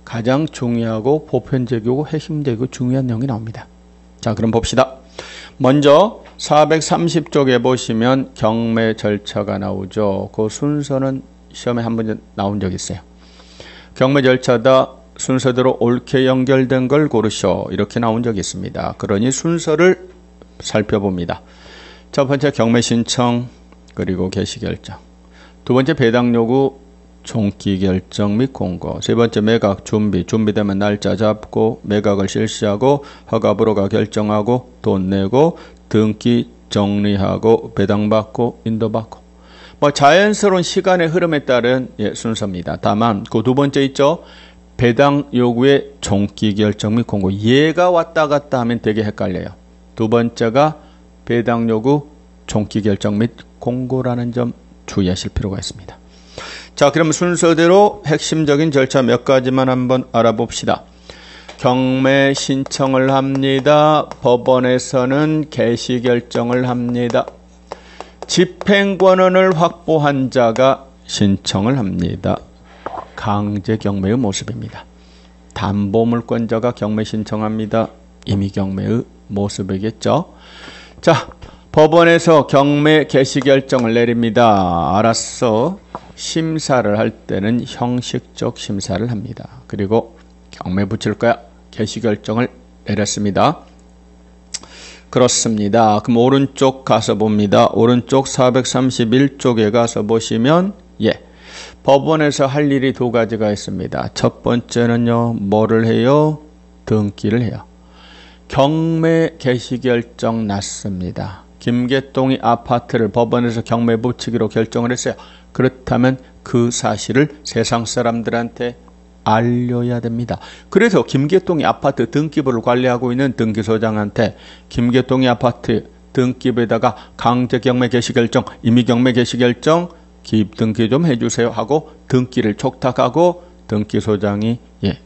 가장 중요하고 보편적이고 핵심적이고 중요한 내용이 나옵니다. 자, 그럼 봅시다. 먼저 430쪽에 보시면 경매 절차가 나오죠. 그 순서는 시험에 한 번 나온 적이 있어요. 경매 절차다 순서대로 옳게 연결된 걸 고르셔, 이렇게 나온 적이 있습니다. 그러니 순서를 살펴봅니다. 첫 번째 경매 신청, 그리고 개시 결정. 두 번째 배당 요구, 종기 결정 및 공고. 세 번째 매각 준비, 준비되면 날짜 잡고 매각을 실시하고 허가부로가 결정하고 돈 내고 등기 정리하고 배당받고 인도받고. 뭐 자연스러운 시간의 흐름에 따른 순서입니다. 다만 그 두 번째 있죠. 배당 요구의 종기 결정 및 공고. 얘가 왔다 갔다 하면 되게 헷갈려요. 두 번째가 배당 요구, 종기 결정 및 공고라는 점 주의하실 필요가 있습니다. 자, 그럼 순서대로 핵심적인 절차 몇 가지만 한번 알아봅시다. 경매 신청을 합니다. 법원에서는 개시 결정을 합니다. 집행권을 확보한 자가 신청을 합니다. 강제 경매의 모습입니다. 담보물권자가 경매 신청합니다. 임의경매의 모습이겠죠. 자, 법원에서 경매 개시 결정을 내립니다. 알았어. 심사를 할 때는 형식적 심사를 합니다. 그리고 경매 붙일 거야. 개시 결정을 내렸습니다. 그렇습니다. 그럼 오른쪽 가서 봅니다. 오른쪽 431쪽에 가서 보시면 법원에서 할 일이 두 가지가 있습니다. 첫 번째는요, 뭐를 해요? 등기를 해요. 경매 개시 결정 났습니다. 김계동이 아파트를 법원에서 경매 붙이기로 결정을 했어요. 그렇다면 그 사실을 세상 사람들한테 알려야 됩니다. 그래서 김계동이 아파트 등기부를 관리하고 있는 등기소장한테 김계동이 아파트 등기부에다가 강제 경매 개시 결정, 임의 경매 개시 결정, 기입 등기 좀 해주세요 하고 등기를 촉탁하고 등기소장이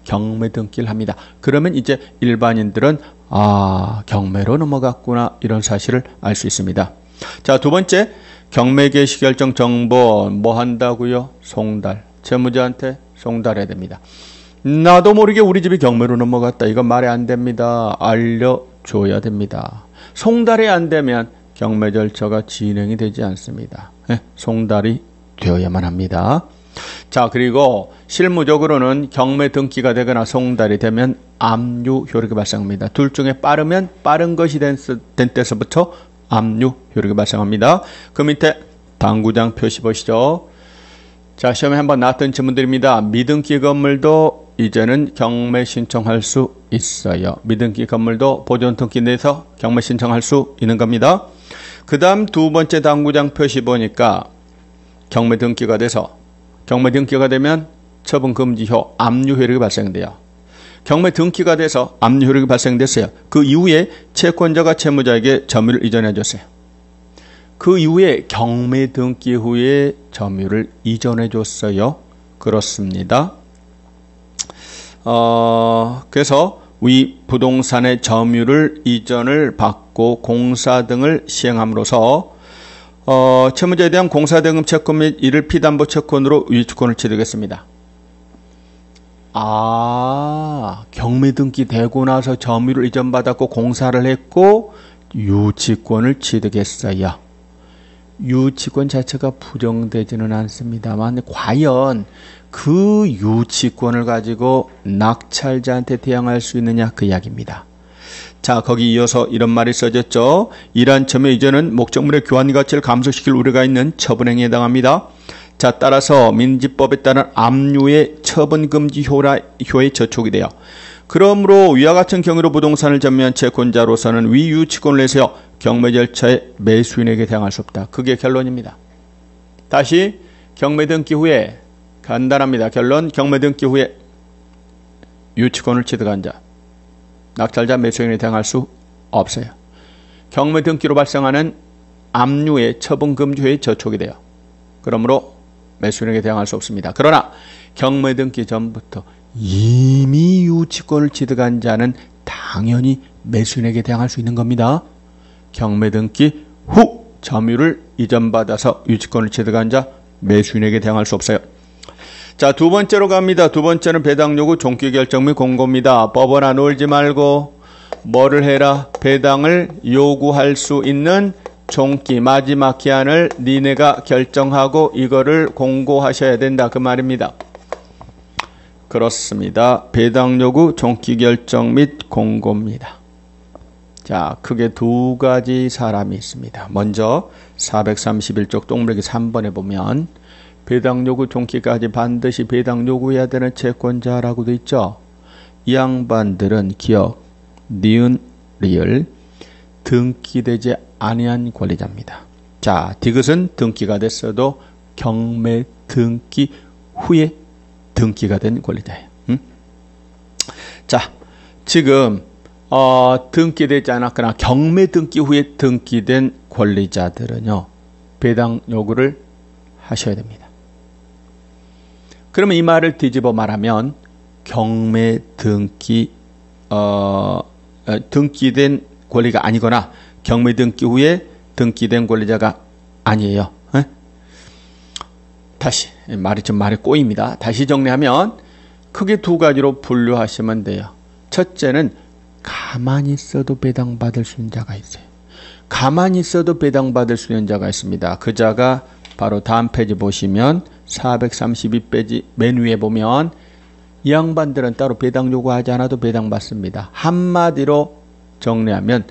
경매 등기를 합니다. 그러면 이제 일반인들은 경매로 넘어갔구나, 이런 사실을 알 수 있습니다. 자, 두 번째, 경매 개시 결정 정보 뭐 한다고요? 송달. 채무자한테 송달해야 됩니다. 나도 모르게 우리 집이 경매로 넘어갔다, 이건 말이 안 됩니다. 알려줘야 됩니다. 송달이 안 되면 경매 절차가 진행이 되지 않습니다. 송달이 되어야만 합니다. 자, 그리고 실무적으로는 경매 등기가 되거나 송달이 되면 압류 효력이 발생합니다. 둘 중에 빠르면 빠른 것이 된 때서부터 압류 효력이 발생합니다. 그 밑에 당구장 표시 보시죠. 자, 시험에 한번 나왔던 질문들입니다. 미등기 건물도 이제는 경매 신청할 수 있어요. 미등기 건물도 보존 등기 내서 경매 신청할 수 있는 겁니다. 그 다음 두 번째 당구장 표시 보니까 경매 등기가 돼서 경매 등기가 되면 처분 금지효, 압류 효력이 발생돼요. 경매 등기가 돼서 압류 효력이 발생됐어요. 그 이후에 채권자가 채무자에게 점유를 이전해 줬어요. 그 이후에 경매 등기 후에 점유를 이전해 줬어요. 그렇습니다. 그래서 위 부동산의 점유를 이전을 받고 공사 등을 시행함으로써 채무자에 대한 공사대금 채권 및 이를 피담보 채권으로 유치권을 취득했습니다. 경매 등기 되고 나서 점유를 이전받았고 공사를 했고 유치권을 취득했어요. 유치권 자체가 부정되지는 않습니다만 과연 그 유치권을 가지고 낙찰자한테 대항할 수 있느냐, 그 이야기입니다. 자, 거기 이어서 이런 말이 써졌죠. 이러한 점에 이제는 목적물의 교환 가치를 감소시킬 우려가 있는 처분행위에 해당합니다. 자, 따라서 민지법에 따른 압류의 처분금지효에 저촉이 돼요. 그러므로 위와 같은 경우로 부동산을 점유한 채권자로서는 위 유치권을 내세워 경매 절차에 매수인에게 대항할 수 없다. 그게 결론입니다. 다시 경매 등기 후에 간단합니다. 결론 경매 등기 후에 유치권을 취득한 자, 낙찰자 매수인에 대항할 수 없어요. 경매 등기로 발생하는 압류의 처분금지회에 저촉이 돼요. 그러므로 매수인에게 대항할 수 없습니다. 그러나 경매 등기 전부터 이미 유치권을 취득한 자는 당연히 매수인에게 대항할 수 있는 겁니다. 경매 등기 후 점유를 이전받아서 유치권을 취득한 자 매수인에게 대항할 수 없어요. 자, 두 번째로 갑니다. 두 번째는 배당 요구 종기 결정 및 공고입니다. 법원아 놀지 말고 뭐를 해라? 배당을 요구할 수 있는 종기 마지막 기한을 니네가 결정하고 이거를 공고하셔야 된다 그 말입니다. 그렇습니다. 배당 요구 종기 결정 및 공고입니다. 자, 크게 두 가지 사람이 있습니다. 먼저 431쪽 동물기 3번에 보면 배당 요구 종기까지 반드시 배당 요구해야 되는 채권자라고 돼 있죠. 이 양반들은 기억, 니은, 리을 등기되지 아니한 권리자입니다. 자, 디귿은 등기가 됐어도 경매 등기 후에 등기가 된 권리자예요. 자, 지금 등기되지 않았거나 경매 등기 후에 등기된 권리자들은요, 배당 요구를 하셔야 됩니다. 그러면 이 말을 뒤집어 말하면 경매 등기된 권리가 아니거나 경매 등기 후에 등기된 권리자가 아니에요. 다시 말이 꼬입니다. 다시 정리하면 크게 두 가지로 분류하시면 돼요. 첫째는 가만히 있어도 배당받을 수 있는 자가 있어요. 가만히 있어도 배당받을 수 있는 자가 있습니다. 그 자가 바로 다음 페이지 보시면 432페이지 맨 위에 보면 이 양반들은 따로 배당 요구하지 않아도 배당받습니다. 한마디로 정리하면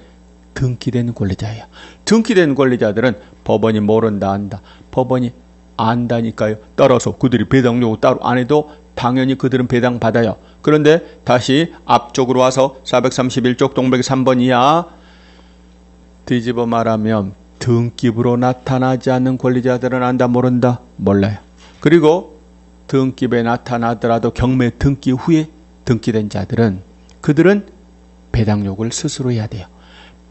등기된 권리자예요. 등기된 권리자들은 법원이 모른다 안다. 법원이 안다니까요. 따라서 그들이 배당 요구 따로 안 해도 당연히 그들은 배당 받아요. 그런데 다시 앞쪽으로 와서 431쪽 동백이 3번 이하 뒤집어 말하면 등기부로 나타나지 않는 권리자들은 안다 모른다 몰라요. 그리고 등기부에 나타나더라도 경매 등기 후에 등기된 자들은 그들은 배당 요구를 스스로 해야 돼요.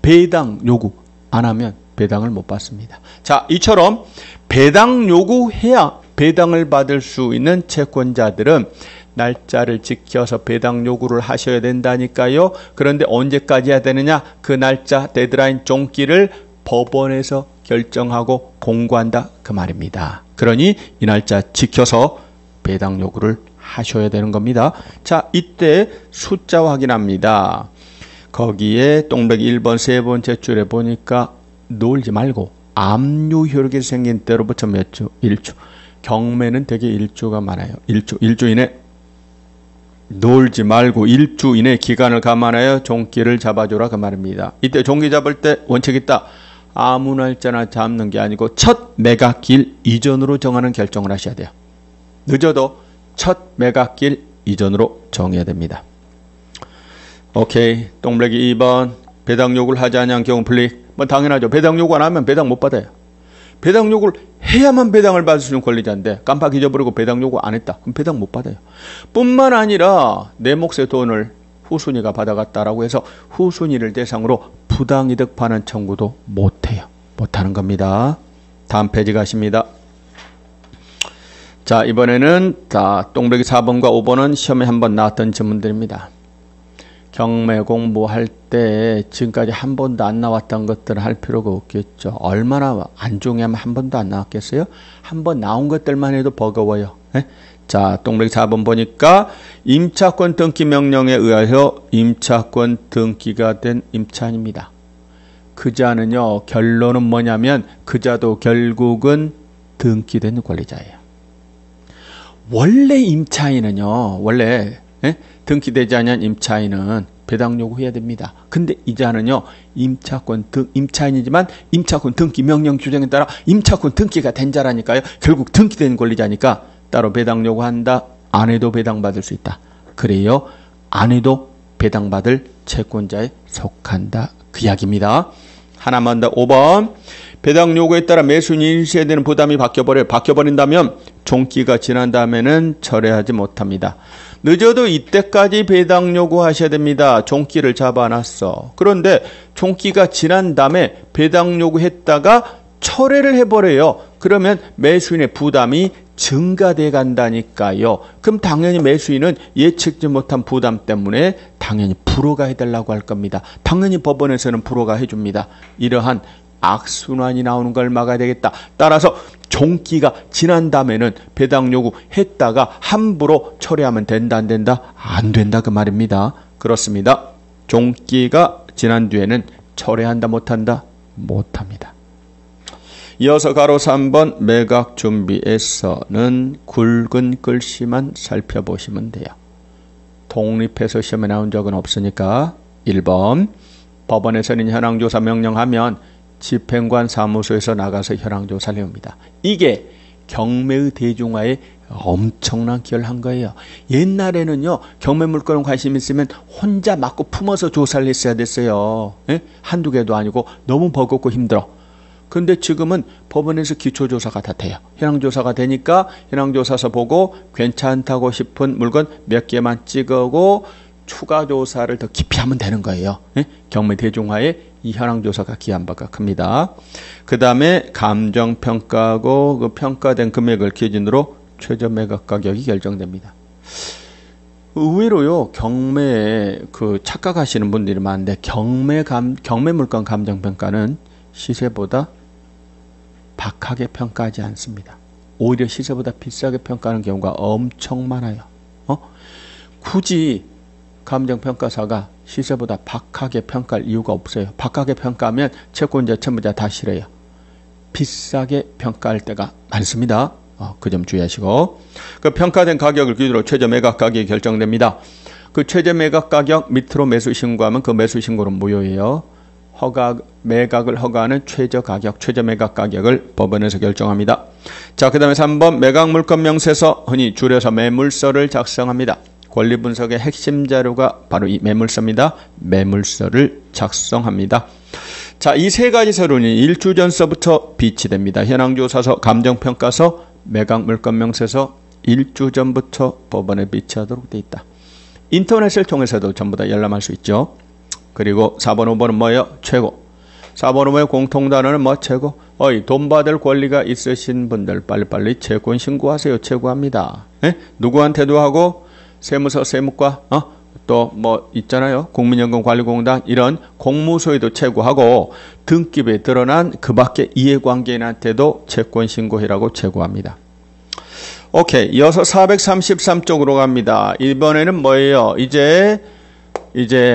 배당 요구 안 하면 배당을 못 받습니다. 자, 이처럼 배당 요구해야 배당을 받을 수 있는 채권자들은 날짜를 지켜서 배당 요구를 하셔야 된다니까요. 그런데 언제까지 해야 되느냐? 그 날짜 데드라인 종기를 법원에서 결정하고 공고한다 그 말입니다. 그러니 이 날짜 지켜서 배당 요구를 하셔야 되는 겁니다. 자, 이때 숫자 확인합니다. 거기에 동백이 1번 세 번째 줄에 보니까 놀지 말고 압류 효력이 생긴 때로부터 몇 주? 1주. 경매는 되게 1주가 많아요. 1주 이내. 놀지 말고 1주 이내 기간을 감안하여 종기를 잡아줘라 그 말입니다. 이때 종기 잡을 때 원칙이 있다. 아무 날짜나 잡는 게 아니고 첫 매각일 이전으로 정하는 결정을 하셔야 돼요. 늦어도 첫 매각일 이전으로 정해야 됩니다. 오케이. 동블랙이 2번 배당 요구를 하지 않은 경우 플릭. 뭐 당연하죠. 배당 요구 안 하면 배당 못 받아요. 배당 요구를 해야만 배당을 받을 수 있는 권리자인데 깜빡 잊어버리고 배당 요구 안 했다. 그럼 배당 못 받아요. 뿐만 아니라 내 몫의 돈을 후순위가 받아갔다라고 해서 후순위를 대상으로 부당이득 반환 청구도 못해요. 못하는 겁니다. 다음 페이지 가십니다. 자, 이번에는 동백이 4번과 5번은 시험에 한번 나왔던 질문들입니다. 경매 공부할 때 지금까지 한 번도 안 나왔던 것들을 할 필요가 없겠죠. 얼마나 안중하면 한 번도 안 나왔겠어요? 한 번 나온 것들만 해도 버거워요. 네? 자, 동백이 4번 보니까 임차권 등기 명령에 의하여 임차권 등기가 된 임차인입니다. 그자는요, 결론은 뭐냐면 그자도 결국은 등기된 권리자예요. 원래 임차인은요, 등기되지 않은 임차인은 배당 요구해야 됩니다. 근데 이자는요, 임차인이지만 임차권 등기 명령 규정에 따라 임차권 등기가 된 자라니까요. 결국 등기된 권리자니까 따로 배당 요구한다. 안 해도 배당받을 수 있다. 그래요. 안 해도 배당받을 채권자에 속한다. 그 이야기입니다. 하나만 더 5번. 배당 요구에 따라 매수인이 인수해야 되는 부담이 바뀌어버린다면 종기가 지난 다음에는 철회하지 못합니다. 늦어도 이때까지 배당 요구하셔야 됩니다. 종기를 잡아놨어. 그런데 종기가 지난 다음에 배당 요구했다가 철회를 해버려요. 그러면 매수인의 부담이 증가돼 간다니까요. 그럼 당연히 매수인은 예측지 못한 부담 때문에 당연히 불허가 해달라고 할 겁니다. 당연히 법원에서는 불허가 해줍니다. 이러한 악순환이 나오는 걸 막아야 되겠다. 따라서 종기가 지난 다음에는 배당 요구했다가 함부로 철회하면 된다 안 된다? 안 된다 그 말입니다. 그렇습니다. 종기가 지난 뒤에는 철회한다 못한다? 못합니다. 이어서 가로 3번 매각 준비에서는 굵은 글씨만 살펴보시면 돼요. 독립해서 시험에 나온 적은 없으니까 1번 법원에서는 현황조사 명령하면 집행관 사무소에서 나가서 현황조사를 해옵니다. 이게 경매의 대중화에 엄청난 기여를 한 거예요. 옛날에는요, 경매 물건에 관심 있으면 혼자 맞고 품어서 조사를 했어야 됐어요. 예? 한두 개도 아니고 너무 버겁고 힘들어. 근데 지금은 법원에서 기초조사가 다 돼요. 현황조사가 되니까 현황조사서 보고 괜찮다고 싶은 물건 몇 개만 찍어고 추가 조사를 더 깊이 하면 되는 거예요. 예? 경매 대중화에 이 현황조사가 기여한 바가 큽니다. 그 다음에 감정평가하고 그 평가된 금액을 기준으로 최저 매각 가격이 결정됩니다. 의외로요, 경매에 착각하시는 분들이 많은데 경매 물건 감정평가는 시세보다 박하게 평가하지 않습니다. 오히려 시세보다 비싸게 평가하는 경우가 엄청 많아요. 굳이 감정평가사가 시세보다 박하게 평가할 이유가 없어요. 박하게 평가하면 채권자, 채무자 다 싫어요. 비싸게 평가할 때가 많습니다. 그 점 주의하시고. 그 평가된 가격을 기준으로 최저 매각 가격이 결정됩니다. 그 최저 매각 가격 밑으로 매수 신고하면 그 매수 신고는 무효예요. 매각을 허가하는 최저 가격, 최저 매각 가격을 법원에서 결정합니다. 자, 그 다음에 3번 매각 물건 명세서, 흔히 줄여서 매물서를 작성합니다. 권리 분석의 핵심 자료가 바로 이 매물서입니다. 매물서를 작성합니다. 자, 이 세 가지 서류는 일주 전서부터 비치됩니다. 현황조사서, 감정평가서, 매각 물건 명세서 일주 전부터 법원에 비치하도록 되어 있다. 인터넷을 통해서도 전부 다 열람할 수 있죠. 그리고 4번, 5번은 뭐예요? 최고. 4번, 5번의 공통단어는 뭐 최고? 돈 받을 권리가 있으신 분들 빨리빨리 채권 신고하세요. 최고합니다. 예? 누구한테도 하고 세무서, 세무과, 또 뭐 있잖아요. 국민연금관리공단 이런 공무소에도 최고하고 등기부에 드러난 그 밖에 이해관계인한테도 채권 신고해라고 최고합니다. 오케이. 이어서 433쪽으로 갑니다. 이번에는 뭐예요? 이제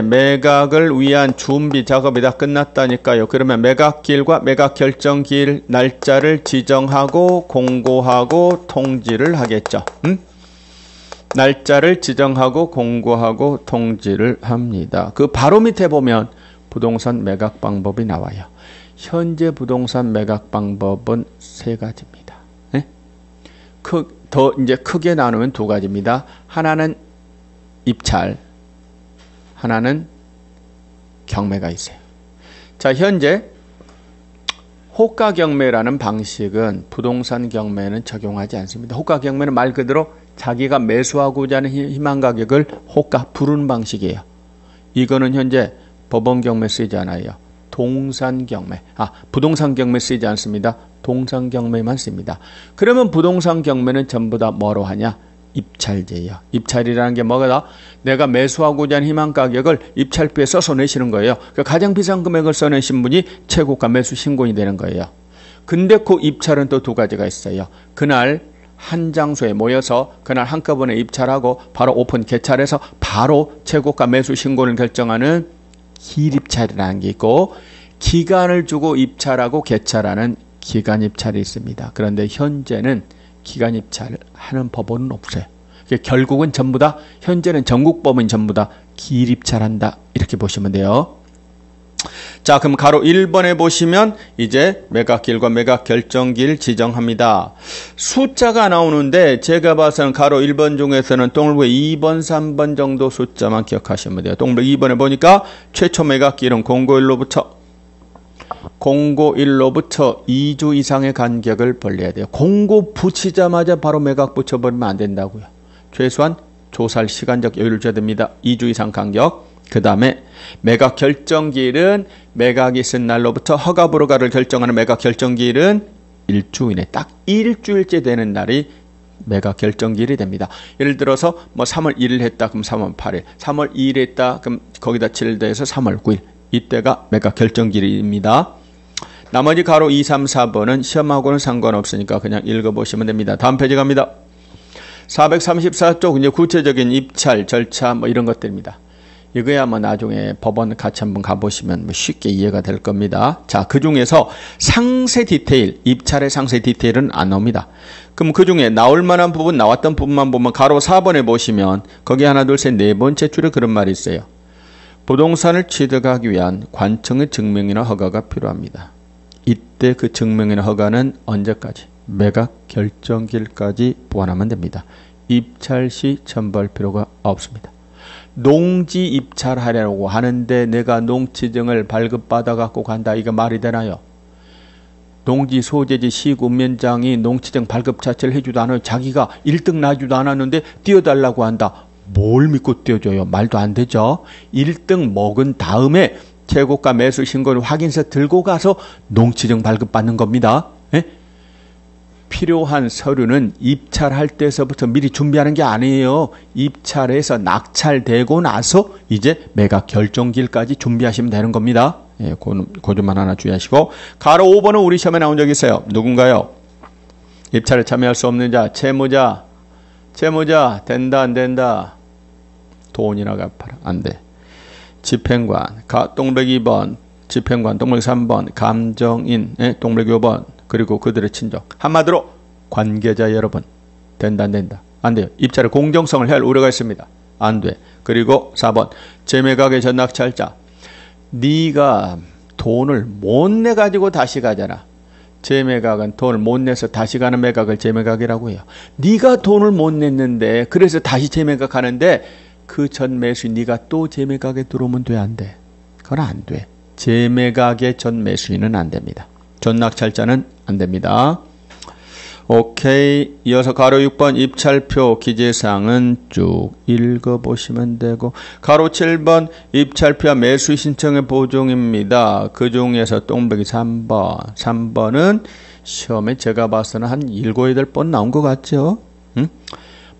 매각을 위한 준비 작업이 다 끝났다니까요. 그러면 매각기일과 매각결정기일 날짜를 지정하고 공고하고 통지를 하겠죠. 날짜를 지정하고 공고하고 통지를 합니다. 그 바로 밑에 보면 부동산 매각 방법이 나와요. 현재 부동산 매각 방법은 세 가지입니다. 네? 더 이제 크게 나누면 두 가지입니다. 하나는 입찰, 하나는 경매가 있어요. 자, 현재 호가 경매라는 방식은 부동산 경매는 적용하지 않습니다. 호가 경매는 말 그대로 자기가 매수하고자 하는 희망 가격을 호가 부르는 방식이에요. 이거는 현재 법원 경매 쓰이지 않아요. 동산 경매. 부동산 경매 쓰이지 않습니다. 동산 경매만 씁니다. 그러면 부동산 경매는 전부 다 뭐로 하냐? 입찰제예요. 입찰이라는 게 뭐가? 내가 매수하고자 하는 희망 가격을 입찰비에 써서 내시는 거예요. 그러니까 가장 비싼 금액을 써내신 분이 최고가 매수 신고인이 되는 거예요. 근데 그 입찰은 또 두 가지가 있어요. 그날 한 장소에 모여서 그날 한꺼번에 입찰하고 바로 오픈 개찰해서 바로 최고가 매수 신고를 결정하는 기립찰이라는 게 있고, 기간을 주고 입찰하고 개찰하는 기간 입찰이 있습니다. 그런데 현재는 기간 입찰을 하는 법원은 없어요. 결국은 전부 다 현재는 전국 법원이 전부 다 기일 입찰한다 이렇게 보시면 돼요. 자, 그럼 가로 1번에 보시면 이제 매각기일과 매각결정기일 지정합니다. 숫자가 나오는데 제가 봐서는 가로 1번 중에서는 동물부에 2번, 3번 정도 숫자만 기억하시면 돼요. 동물부 2번에 보니까 최초 매각기일은 공고일로부터 공고일로부터 2주 이상의 간격을 벌려야 돼요. 공고 붙이자마자 바로 매각 붙여버리면 안 된다고요. 최소한 조사할 시간적 여유를 줘야 됩니다. 2주 이상 간격. 그 다음에 매각 결정기일은 매각이 있은 날로부터 허가 불허가를 결정하는 매각 결정기일은 일주 이내 딱 일주일째 되는 날이 매각 결정기일이 됩니다. 예를 들어서 뭐 3월 1일 했다 그럼 3월 8일, 3월 2일 했다 그럼 거기다 7일 더해서 3월 9일. 이때가 매각 결정기일입니다. 나머지 가로 2, 3, 4번은 시험하고는 상관없으니까 그냥 읽어보시면 됩니다. 다음 페이지 갑니다. 434쪽 이제 구체적인 입찰 절차 뭐 이런 것들입니다. 이거야 뭐 나중에 법원 같이 한번 가보시면 뭐 쉽게 이해가 될 겁니다. 자, 그 중에서 상세 디테일, 입찰의 상세 디테일은 안 나옵니다. 그럼 그 중에 나올 만한 부분, 나왔던 부분만 보면 가로 4번에 보시면 거기 하나, 둘, 셋, 네 번째 줄에 그런 말이 있어요. 부동산을 취득하기 위한 관청의 증명이나 허가가 필요합니다. 이때 그 증명이나 허가는 언제까지? 매각 결정기일까지 보완하면 됩니다. 입찰 시 첨부할 필요가 없습니다. 농지 입찰하려고 하는데 내가 농지증을 발급받아 갖고 간다. 이거 말이 되나요? 농지 소재지 시군면장이 농지증 발급 자체를 해주도 않아요. 자기가 1등 나주도 않았는데 띄워달라고 한다. 뭘 믿고 띄워줘요? 말도 안 되죠. 1등 먹은 다음에 최고가 매수 신고를 확인서 들고 가서 농지증 발급받는 겁니다. 예? 필요한 서류는 입찰할 때서부터 미리 준비하는 게 아니에요. 입찰해서 낙찰되고 나서 이제 매각 결정기일까지 준비하시면 되는 겁니다. 예, 그 점만 하나 주의하시고. 가로 5번은 우리 시험에 나온 적이 있어요. 누군가요? 입찰에 참여할 수 없는 자, 채무자. 된다 안 된다? 돈이나 갚아라. 안 돼. 집행관, 동백 2번, 집행관, 동백 3번, 감정인, 동백 5번, 그리고 그들의 친족. 한마디로 관계자 여러분. 된다 안 된다? 안 돼요. 입찰의 공정성을 해할 우려가 있습니다. 안 돼. 그리고 4번 재매각의 전낙찰자. 네가 돈을 못 내가지고 다시 가잖아. 재매각은 돈을 못 내서 다시 가는 매각을 재매각이라고 해요. 네가 돈을 못 냈는데 그래서 다시 재매각하는데 그 전 매수인 네가 또 재매각에 들어오면 돼 안 돼? 그건 안 돼. 재매각의 전 매수인은 안 됩니다. 전낙찰자는 안 됩니다. 오케이. 이어서 가로 6번 입찰표 기재사항은 쭉 읽어보시면 되고, 가로 7번 입찰표와 매수 신청의 보종입니다. 그 중에서 똥배기 3번. 3번은 시험에 제가 봐서는 한 7, 8번 나온 것 같죠? 응?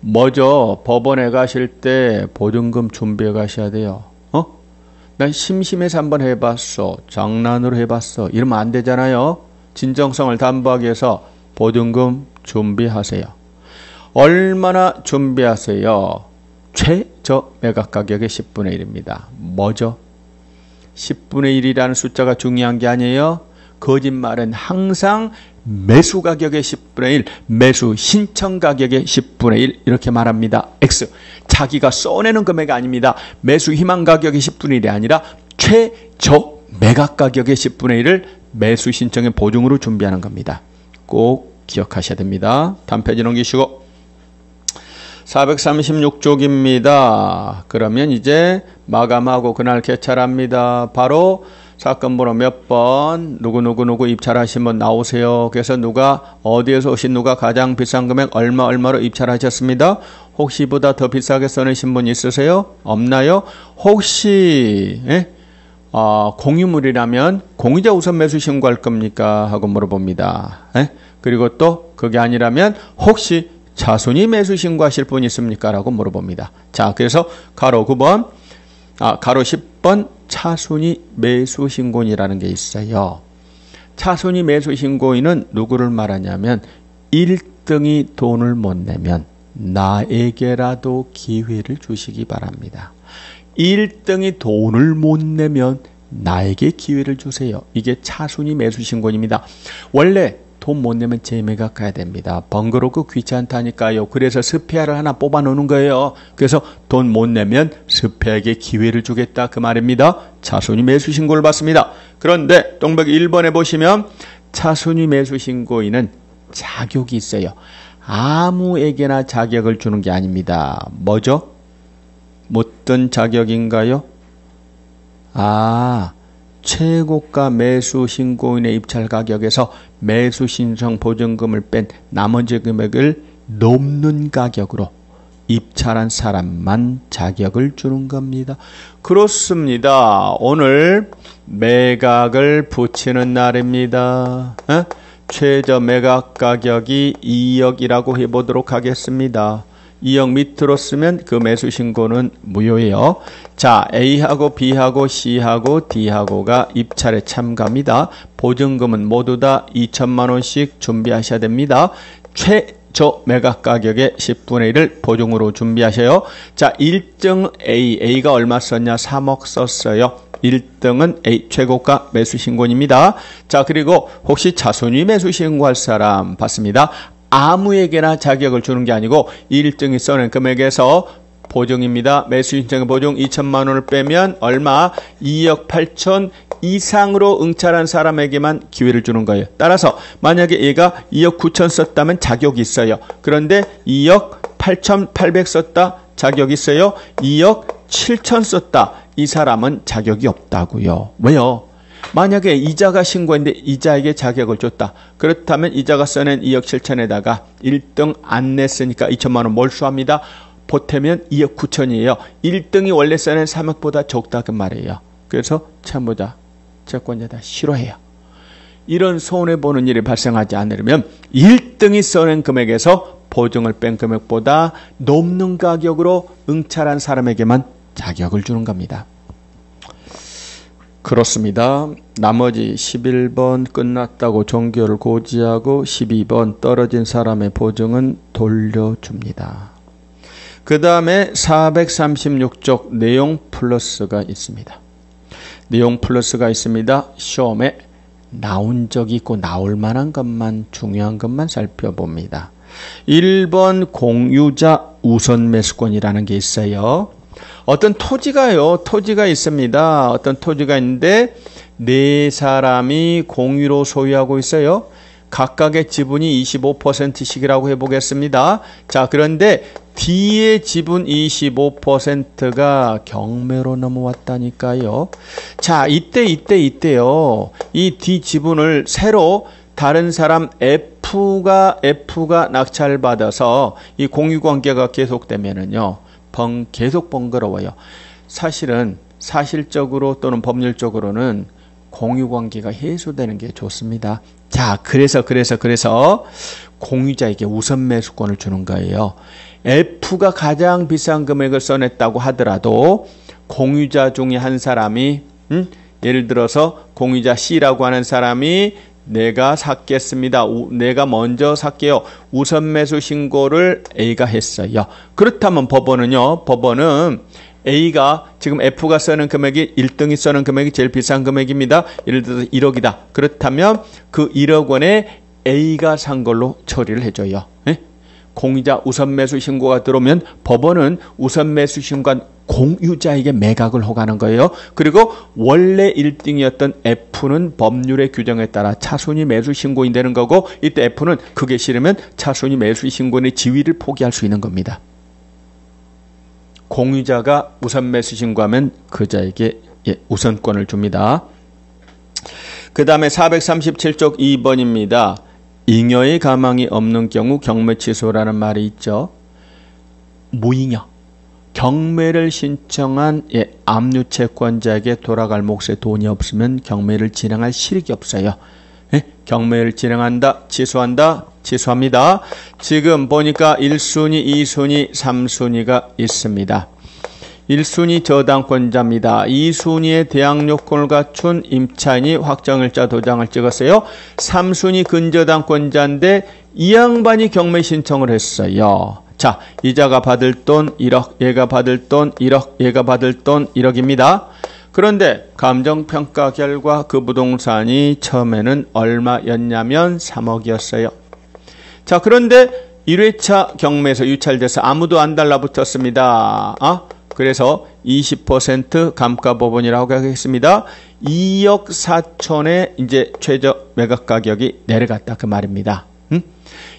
먼저 법원에 가실 때 보증금 준비해 가셔야 돼요. 난 심심해서 한번 해봤어. 장난으로 해봤어. 이러면 안 되잖아요. 진정성을 담보하기 위해서 보증금 준비하세요. 얼마나 준비하세요? 최저 매각 가격의 10분의 1입니다. 뭐죠? 10분의 1이라는 숫자가 중요한 게 아니에요. 거짓말은 항상 매수 가격의 10분의 1, 매수 신청 가격의 10분의 1 이렇게 말합니다. X. 자기가 써내는 금액이 아닙니다. 매수 희망 가격의 10분의 1이 아니라 최저 매각 가격의 10분의 1을 매수 신청의 보증으로 준비하는 겁니다. 꼭 기억하셔야 됩니다. 다음 페이지 넘기시고 436쪽입니다. 그러면 이제 마감하고 그날 개찰합니다. 바로 사건 번호 몇 번, 누구 입찰하신 분 나오세요. 그래서 누가 어디에서 오신 누가 가장 비싼 금액 얼마로 입찰하셨습니다. 혹시 보다 더 비싸게 써내신 분 있으세요? 없나요? 혹시 공유물이라면 공유자 우선 매수 신고할 겁니까? 하고 물어봅니다. 그리고 또 그게 아니라면 혹시 차순위 매수 신고하실 분 있습니까? 라고 물어봅니다. 자, 그래서 가로 9번, 가로 10번 차순위 매수 신고인이라는 게 있어요. 차순위 매수 신고인은 누구를 말하냐면 1등이 돈을 못 내면 나에게라도 기회를 주시기 바랍니다. 1등이 돈을 못 내면 나에게 기회를 주세요. 이게 차순위 매수 신고인입니다. 원래 돈 못 내면 재매각 가야 됩니다. 번거롭고 귀찮다니까요. 그래서 스페어를 하나 뽑아 놓는 거예요. 그래서 돈 못 내면 스페어에게 기회를 주겠다 그 말입니다. 차순위 매수 신고를 받습니다. 그런데 동백 1번에 보시면 차순위 매수 신고인은 자격이 있어요. 아무에게나 자격을 주는 게 아닙니다. 뭐죠? 어떤 자격인가요? 최고가 매수 신고인의 입찰 가격에서 매수 신청 보증금을 뺀 나머지 금액을 넘는 가격으로 입찰한 사람만 자격을 주는 겁니다. 그렇습니다. 오늘 매각을 붙이는 날입니다. 최저 매각 가격이 2억이라고 해보도록 하겠습니다. 2억 밑으로 쓰면 그 매수 신고는 무효예요. 자, A하고 B하고 C하고 D하고가 입찰에 참가합니다. 보증금은 모두 다 2천만 원씩 준비하셔야 됩니다. 최저 매각 가격의 10분의 1을 보증으로 준비하셔요. 자, 1등 A가 얼마 썼냐? 3억 썼어요. 1등은 A 최고가 매수 신고입니다. 자, 그리고 혹시 차순위 매수 신고할 사람 봤습니다. 아무에게나 자격을 주는 게 아니고 1등이 써낸 금액에서 보증입니다. 매수 신청의 보증 2천만 원을 빼면 얼마? 2억 8천 이상으로 응찰한 사람에게만 기회를 주는 거예요. 따라서 만약에 얘가 2억 9천 썼다면 자격이 있어요. 그런데 2억 8천 8백 썼다? 자격이 있어요. 2억 7천 썼다? 이 사람은 자격이 없다고요. 왜요? 만약에 이자가 신고했는데 이자에게 자격을 줬다. 그렇다면 이자가 써낸 2억 7천에다가 1등 안 냈으니까 2천만 원 몰수합니다. 보태면 2억 9천이에요. 1등이 원래 써낸 3억보다 적다 그 말이에요. 그래서 채무자, 채권자다 싫어해요. 이런 손해보는 일이 발생하지 않으려면 1등이 써낸 금액에서 보증을 뺀 금액보다 높는 가격으로 응찰한 사람에게만 자격을 주는 겁니다. 그렇습니다. 나머지 11번 끝났다고 종교를 고지하고 12번 떨어진 사람의 보증은 돌려줍니다. 그 다음에 436쪽 내용 플러스가 있습니다. 내용 플러스가 있습니다. 시험에 나온 적이 있고 나올 만한 것만 중요한 것만 살펴봅니다. 1번 공유자 우선 매수권이라는 게 있어요. 어떤 토지가 있습니다. 어떤 토지가 있는데 네 사람이 공유로 소유하고 있어요. 각각의 지분이 25%씩이라고 해보겠습니다. 자, 그런데 D의 지분 25%가 경매로 넘어왔다니까요. 자, 이때요. 이 D 지분을 새로 다른 사람 F가 낙찰받아서 이 공유관계가 계속되면은요. 계속 번거로워요. 사실은 사실적으로 또는 법률적으로는 공유관계가 해소되는 게 좋습니다. 자, 그래서 공유자에게 우선 매수권을 주는 거예요. F가 가장 비싼 금액을 써냈다고 하더라도 공유자 중에 한 사람이 예를 들어서 공유자 C라고 하는 사람이 내가 샀겠습니다. 내가 먼저 살게요. 우선 매수 신고를 A가 했어요. 그렇다면 법원은 A가 지금 F가 쓰는 금액이 1등이 쓰는 금액이 제일 비싼 금액입니다. 예를 들어서 1억이다. 그렇다면 그 1억 원에 A가 산 걸로 처리를 해줘요. 공유자 우선 매수 신고가 들어오면 법원은 우선 매수 신고한 공유자에게 매각을 허가하는 거예요. 그리고 원래 1등이었던 F는 법률의 규정에 따라 차순위 매수 신고인이 되는 거고, 이때 F는 그게 싫으면 차순위 매수 신고인의 지위를 포기할 수 있는 겁니다. 공유자가 우선 매수 신고하면 그자에게 우선권을 줍니다. 그 다음에 437쪽 2번입니다. 잉여의 가망이 없는 경우 경매 취소라는 말이 있죠. 무잉여. 경매를 신청한 압류채권자에게 돌아갈 몫에 돈이 없으면 경매를 진행할 실익이 없어요. 경매를 진행한다, 취소합니다. 지금 보니까 1순위, 2순위, 3순위가 있습니다. 1순위 저당권자입니다. 2순위의 대항요건을 갖춘 임차인이 확정일자 도장을 찍었어요. 3순위 근저당권자인데 이 양반이 경매 신청을 했어요. 자, 이자가 받을 돈 1억, 얘가 받을 돈 1억, 얘가 받을 돈 1억입니다. 그런데 감정평가 결과 그 부동산이 처음에는 얼마였냐면 3억이었어요. 자, 그런데 1회차 경매에서 유찰돼서 아무도 안 달라붙었습니다. 그래서 20% 감가법원이라고 하겠습니다. 2억 4천에 이제 최저 매각 가격이 내려갔다 그 말입니다.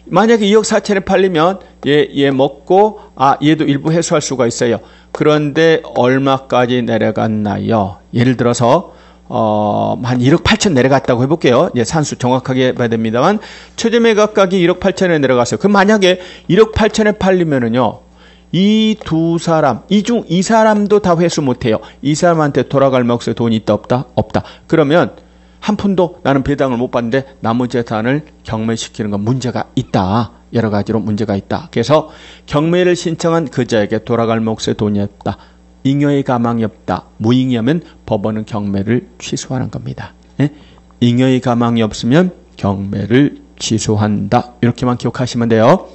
만약에 2억 4천에 팔리면 얘 먹고 얘도 일부 회수할 수가 있어요. 그런데 얼마까지 내려갔나요? 예를 들어서 한 1억 8천 내려갔다고 해볼게요. 이제 산수 정확하게 봐야 됩니다만, 최저 매각 가격이 1억 8천에 내려갔어요. 그럼 만약에 1억 8천에 팔리면은요, 이 두 사람, 이 사람도 다 회수 못해요. 이 사람한테 돌아갈 몫에 돈이 있다, 없다? 없다. 그러면 한 푼도 나는 배당을 못 받는데 나머지 재산을 경매시키는 건 문제가 있다. 여러 가지로 문제가 있다. 그래서 경매를 신청한 그자에게 돌아갈 몫에 돈이 없다. 잉여의 가망이 없다. 무잉여면 법원은 경매를 취소하는 겁니다. 예? 잉여의 가망이 없으면 경매를 취소한다. 이렇게만 기억하시면 돼요.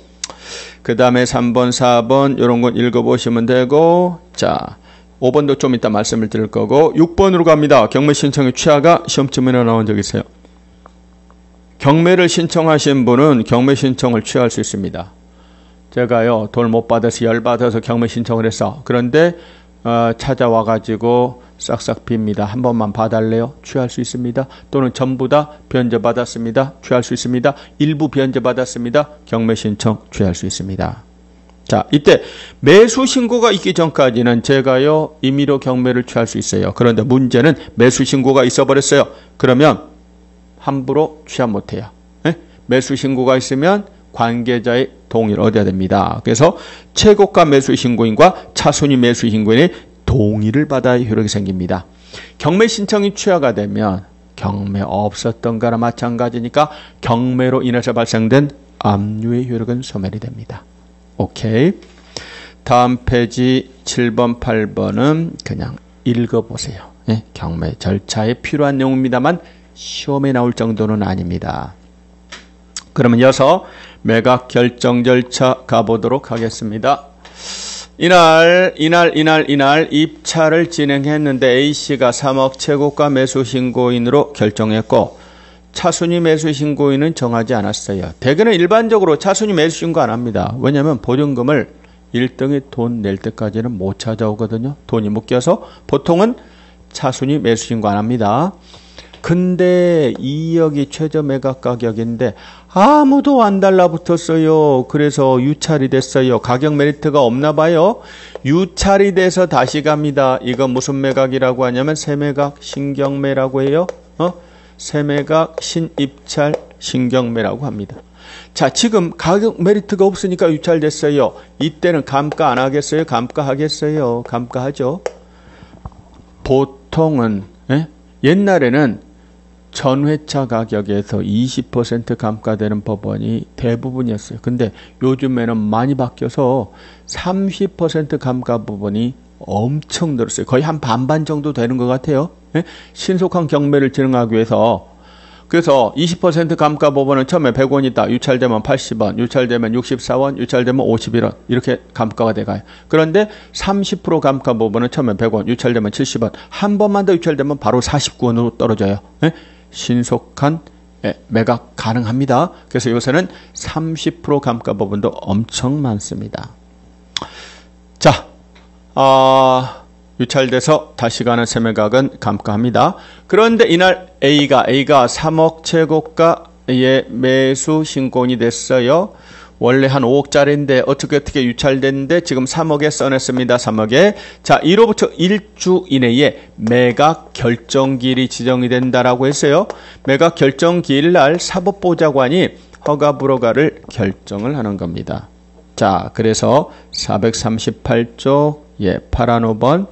그 다음에 3번, 4번 이런 건 읽어보시면 되고, 자 5번도 좀 이따 말씀을 드릴 거고, 6번으로 갑니다. 경매 신청의 취하가 시험지문에 나온 적 있어요. 경매를 신청하신 분은 경매 신청을 취할 수 있습니다. 제가요 돌 못 받아서 열받아서 경매 신청을 했어. 그런데 찾아와가지고 싹싹 빕니다. 한 번만 봐달래요? 취할 수 있습니다. 또는 전부 다 변제받았습니다. 취할 수 있습니다. 일부 변제받았습니다. 경매 신청 취할 수 있습니다. 자, 이때 매수 신고가 있기 전까지는 제가요 임의로 경매를 취할 수 있어요. 그런데 문제는 매수 신고가 있어버렸어요. 그러면 함부로 취하 못해요. 네? 매수 신고가 있으면 관계자의 동의를 얻어야 됩니다. 그래서 최고가 매수 신고인과 차순위 매수 신고인의 동의를 받아야 효력이 생깁니다. 경매 신청이 취하가 되면 경매 없었던 거나 마찬가지니까 경매로 인해서 발생된 압류의 효력은 소멸이 됩니다. 오케이. 다음 페이지 7번, 8번은 그냥 읽어보세요. 예? 경매 절차에 필요한 내용입니다만 시험에 나올 정도는 아닙니다. 그러면 이어서 매각 결정 절차 가보도록 하겠습니다. 이날 입찰을 진행했는데 A씨가 3억 최고가 매수 신고인으로 결정했고 차순위 매수 신고인은 정하지 않았어요. 대개는 일반적으로 차순위 매수 신고 안 합니다. 왜냐하면 보증금을 1등이 돈 낼 때까지는 못 찾아오거든요. 돈이 묶여서 보통은 차순위 매수 신고 안 합니다. 근데 2억이 최저 매각 가격인데 아무도 안 달라붙었어요. 그래서 유찰이 됐어요. 가격 메리트가 없나 봐요. 유찰이 돼서 다시 갑니다. 이거 무슨 매각이라고 하냐면 새매각 신경매라고 해요. 새매각 신입찰 신경매라고 합니다. 자, 지금 가격 메리트가 없으니까 유찰됐어요. 이때는 감가 안 하겠어요? 감가하겠어요? 감가하죠. 보통은 옛날에는 전회차 가격에서 20% 감가되는 법원이 대부분이었어요. 근데 요즘에는 많이 바뀌어서 30% 감가 법원이 엄청 늘었어요. 거의 한 반반 정도 되는 것 같아요. 신속한 경매를 진행하기 위해서. 그래서 20% 감가 법원은 처음에 100원이다. 유찰되면 80원, 유찰되면 64원, 유찰되면 51원. 이렇게 감가가 돼가요. 그런데 30% 감가 법원은 처음에 100원, 유찰되면 70원. 한 번만 더 유찰되면 바로 49원으로 떨어져요. 신속한 매각 가능합니다. 그래서 요새는 30% 감가 법원도 엄청 많습니다. 자, 유찰돼서 다시 가는 새매각은 감가합니다. 그런데 이날 A가 3억 최고가의 매수 신고인이 됐어요. 원래 한 5억짜리인데 어떻게 유찰됐는데 지금 3억에 써냈습니다. 3억에. 자, 이로부터 1주 이내에 매각 결정기일이 지정이 된다라고 했어요. 매각 결정기일 날 사법보좌관이 허가불허가를 결정을 하는 겁니다. 자, 그래서 438조 파란 5번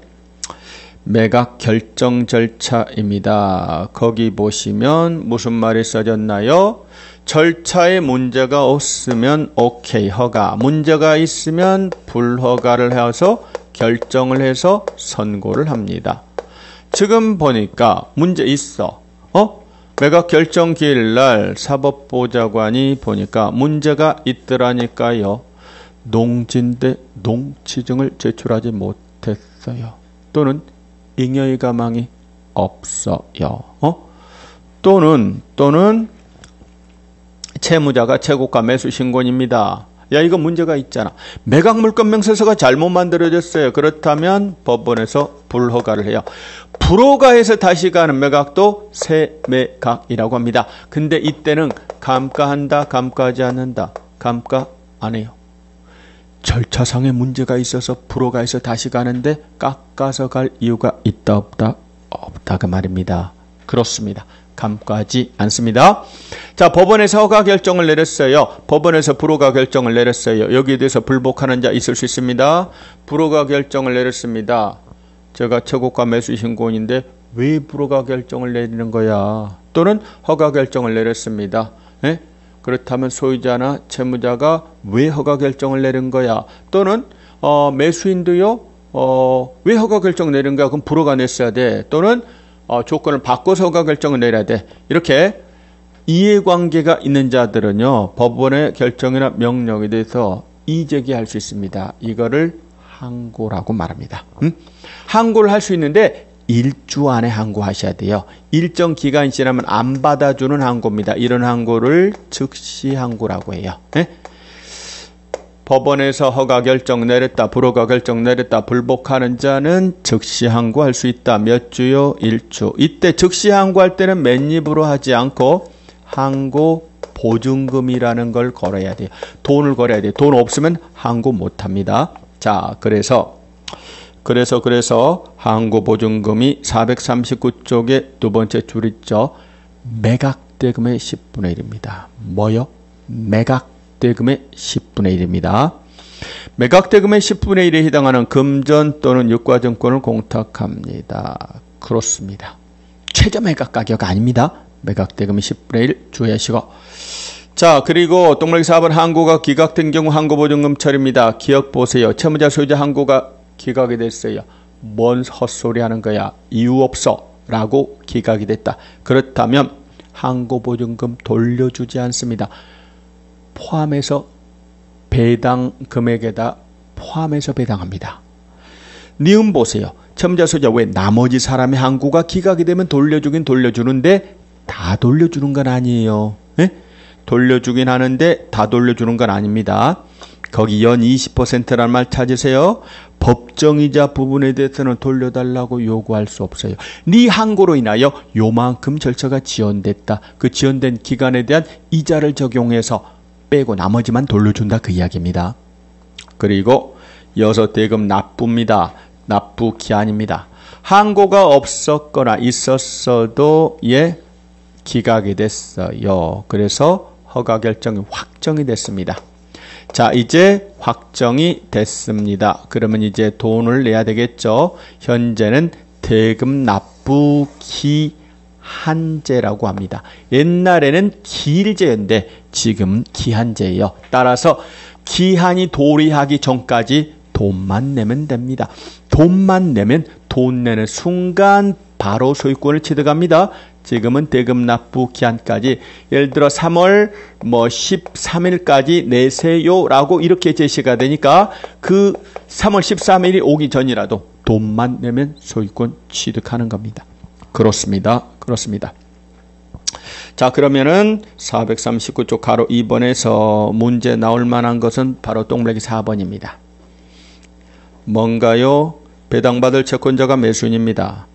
매각 결정 절차입니다. 거기 보시면 무슨 말이 써졌나요? 절차에 문제가 없으면 오케이 허가, 문제가 있으면 불허가를 해서 결정을 해서 선고를 합니다. 지금 보니까 문제 있어. 매각 결정 기일 날 사법보좌관이 보니까 문제가 있더라니까요. 농지인데 농지증을 제출하지 못했어요. 또는 잉여의 가망이 없어요. 또는 채무자가 최고가 매수 신고인입니다. 야, 이거 문제가 있잖아. 매각 물건 명세서가 잘못 만들어졌어요. 그렇다면 법원에서 불허가를 해요. 불허가해서 다시 가는 매각도 새매각이라고 합니다. 근데 이때는 감가한다, 감가하지 않는다. 감가 안 해요. 절차상의 문제가 있어서 불허가해서 다시 가는데 깎아서 갈 이유가 있다, 없다? 없다. 않다 그 말입니다. 그렇습니다. 감가하지 않습니다. 자, 법원에서 허가 결정을 내렸어요. 법원에서 불허가 결정을 내렸어요. 여기에 대해서 불복하는 자 있을 수 있습니다. 불허가 결정을 내렸습니다. 제가 최고가 매수 신고인인데 왜 불허가 결정을 내리는 거야? 또는 허가 결정을 내렸습니다. 예? 그렇다면 소유자나 채무자가 왜 허가 결정을 내린 거야? 또는 매수인도요. 왜 허가 결정을 내린 거야? 그럼 불허가 냈어야 돼. 또는 조건을 바꿔서 허가 결정을 내려야 돼. 이렇게 이해관계가 있는 자들은요. 법원의 결정이나 명령에 대해서 이의제기할 수 있습니다. 이거를 항고라고 말합니다. 항고를 할 수 있는데 1주 안에 항고하셔야 돼요. 일정 기간이 지나면 안 받아주는 항고입니다. 이런 항고를 즉시 항고라고 해요. 네? 법원에서 허가 결정 내렸다, 불허가 결정 내렸다, 불복하는 자는 즉시 항고할 수 있다. 몇 주요? 1주. 이때 즉시 항고할 때는 맨입으로 하지 않고 항고 보증금이라는 걸 걸어야 돼요. 돈을 걸어야 돼요. 돈 없으면 항고 못합니다. 자, 그래서 항고 보증금이 439쪽에 두 번째 줄 있죠. 매각대금의 10분의 1입니다. 뭐요? 매각대금의 10분의 1입니다. 매각대금의 10분의 1에 해당하는 금전 또는 유가증권을 공탁합니다. 그렇습니다. 최저 매각 가격 아닙니다. 매각대금의 10분의 1 주의하시고. 자, 그리고 동물기 4번 항고가 기각된 경우 항고보증금 처리입니다. 기억 보세요. 채무자 소유자 항고가 기각이 됐어요. 뭔 헛소리 하는 거야. 이유 없어 라고 기각이 됐다. 그렇다면 항고보증금 돌려주지 않습니다. 포함해서 배당 금액에다 포함해서 배당합니다. 니은 보세요. 채무자 소유자 왜 나머지 사람의 항고가 기각이 되면 돌려주긴 돌려주는데 다 돌려주는 건 아니에요. 네? 돌려주긴 하는데 다 돌려주는 건 아닙니다. 거기 연 20%라는 말 찾으세요. 법정이자 부분에 대해서는 돌려달라고 요구할 수 없어요. 네 항고로 인하여 요만큼 절차가 지연됐다. 그 지연된 기간에 대한 이자를 적용해서 빼고 나머지만 돌려준다 그 이야기입니다. 그리고 여섯 대금 납부입니다. 납부 기한입니다. 항고가 없었거나 있었어도 기각이 됐어요. 그래서 허가 결정이 확정이 됐습니다. 자, 이제 확정이 됐습니다. 그러면 이제 돈을 내야 되겠죠. 현재는 대금 납부 기한제라고 합니다. 옛날에는 기일제였는데 지금 기한제예요. 따라서 기한이 도래하기 전까지 돈만 내면 됩니다. 돈만 내면 돈 내는 순간 바로 소유권을 취득합니다. 지금은 대금 납부 기한까지 예를 들어 3월 13일까지 내세요라고 이렇게 제시가 되니까 그 3월 13일이 오기 전이라도 돈만 내면 소유권 취득하는 겁니다. 그렇습니다. 그렇습니다. 자, 그러면은 439쪽 가로 2번에서 문제 나올 만한 것은 바로 동그라미 4번입니다. 뭔가요? 배당받을 채권자가 매수인입니다.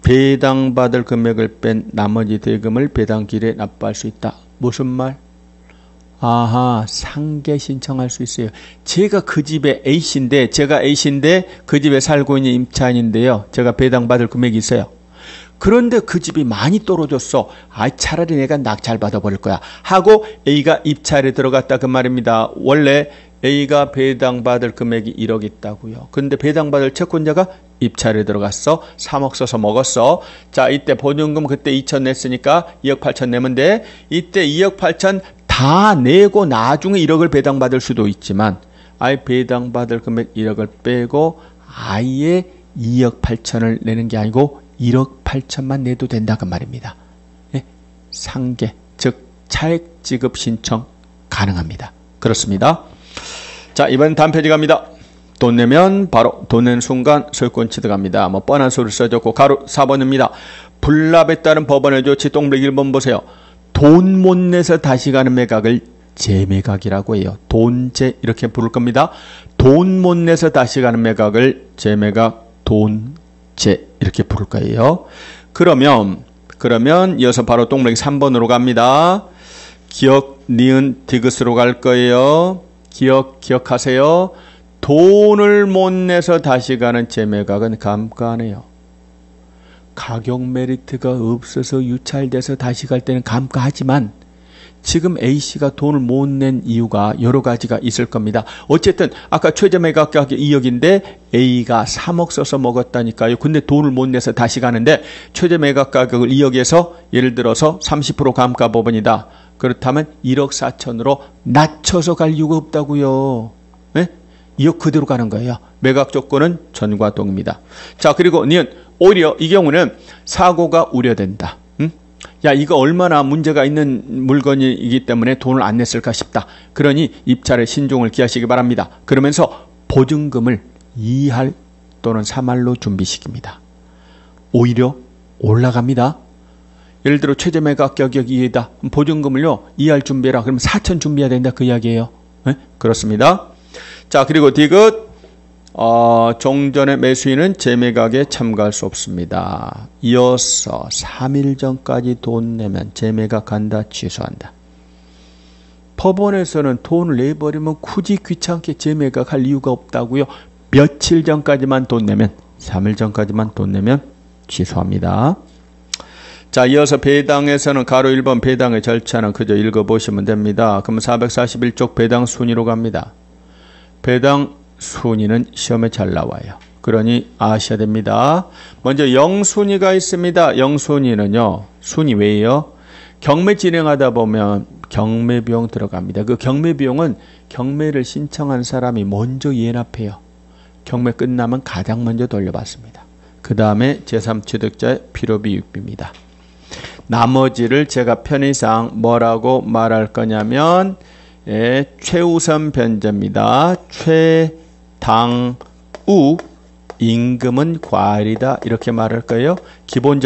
배당받을 금액을 뺀 나머지 대금을 배당기일에 납부할 수 있다. 무슨 말? 아하, 상계 신청할 수 있어요. 제가 그 집에 A씨인데 그 집에 살고 있는 임차인인데요. 제가 배당받을 금액이 있어요. 그런데 그 집이 많이 떨어졌어. 차라리 내가 낙찰 받아버릴 거야. 하고 A가 입찰에 들어갔다 그 말입니다. 원래 A가 배당받을 금액이 1억 있다고요. 그런데 배당받을 채권자가 입찰에 들어갔어. 3억 써서 먹었어. 자, 이때 보증금 그때 2천 냈으니까 2억 8천 내면 돼. 이때 2억 8천 다 내고 나중에 1억을 배당받을 수도 있지만 아예 배당받을 금액 1억을 빼고 아예 2억 8천을 내는 게 아니고 1억 8천만 내도 된다 그 말입니다. 예? 상계, 즉 차액 지급 신청 가능합니다. 그렇습니다. 자, 이번 다음 페이지 갑니다. 돈 내면 바로 돈 내는 순간 소유권 취득합니다. 뻔한 소리를 써줬고 가로 4번입니다. 불납에 따른 법원의 조치 동그라미 1번 보세요. 돈 못 내서 다시 가는 매각을 재매각이라고 해요. 돈재 이렇게 부를 겁니다. 돈 못 내서 다시 가는 매각을 재매각, 돈재 이렇게 부를 거예요. 그러면 이어서 바로 동그라미 3번으로 갑니다. 기억, 니은, 디귿으로 갈 거예요. 기억하세요. 돈을 못 내서 다시 가는 재매각은 감가네요. 가격 메리트가 없어서 유찰돼서 다시 갈 때는 감가하지만 지금 A씨가 돈을 못 낸 이유가 여러 가지가 있을 겁니다. 어쨌든 아까 최저 매각 가격 2억인데 A가 3억 써서 먹었다니까요. 근데 돈을 못 내서 다시 가는데 최저 매각 가격을 2억에서 예를 들어서 30% 감가 법원이다. 그렇다면 1억 4천으로 낮춰서 갈 이유가 없다고요. 네? 2억 그대로 가는 거예요. 매각 조건은 전과 동입니다. 자, 그리고 니은 오히려 이 경우는 사고가 우려된다. 야, 이거 얼마나 문제가 있는 물건이기 때문에 돈을 안 냈을까 싶다. 그러니 입찰에 신중을 기하시기 바랍니다. 그러면서 보증금을 2할 또는 3할로 준비시킵니다. 오히려 올라갑니다. 예를 들어 최저 매각 가격 2회다. 보증금을요 2할 준비해라. 그러면 4천 준비해야 된다 그 이야기예요. 네? 그렇습니다. 자, 그리고 디귿 종전의 매수인은 재매각에 참가할 수 없습니다. 이어서 3일 전까지 돈 내면 재매각한다, 취소한다. 법원에서는 돈을 내버리면 굳이 귀찮게 재매각할 이유가 없다고요. 며칠 전까지만 돈 내면, 3일 전까지만 돈 내면 취소합니다. 자, 이어서 배당에서는 가로 1번 배당의 절차는 그저 읽어보시면 됩니다. 그럼 441쪽 배당 순위로 갑니다. 배당 순위는 시험에 잘 나와요. 그러니 아셔야 됩니다. 먼저 0순위가 있습니다. 0순위는요. 순위 왜요? 경매 진행하다 보면 경매 비용 들어갑니다. 그 경매 비용은 경매를 신청한 사람이 먼저 예납해요. 경매 끝나면 가장 먼저 돌려받습니다. 그 다음에 제3취득자의 필요비 유비입니다. 나머지를 제가 편의상 뭐라고 말할 거냐면 최우선 변제입니다. 최당우 임금은 과일이다 이렇게 말할 거예요. 기본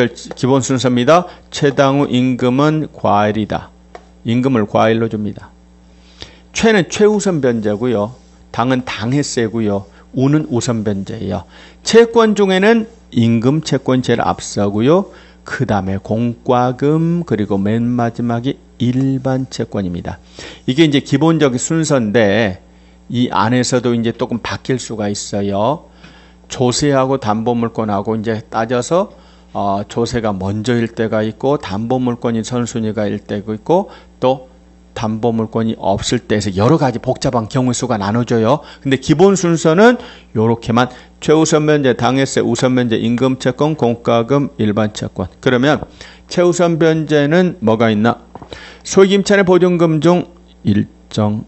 순서입니다. 최당우 임금은 과일이다. 임금을 과일로 줍니다. 최는 최우선 변제고요. 당은 당해세고요. 우는 우선 변제예요. 채권 중에는 임금 채권 제일 앞서고요. 그 다음에 공과금 그리고 맨 마지막이 일반 채권입니다. 이게 이제 기본적인 순서인데 이 안에서도 이제 조금 바뀔 수가 있어요. 조세하고 담보물권하고 이제 따져서 조세가 먼저일 때가 있고 담보물권이 선순위가일 때가 있고 또 담보물권이 없을 때에서 여러 가지 복잡한 경우 수가 나눠져요. 근데 기본 순서는 요렇게만 최우선 변제, 당해세, 우선 변제, 임금 채권, 공과금, 일반 채권. 그러면 최우선 변제는 뭐가 있나? 소액임차의 보증금 중 일정액.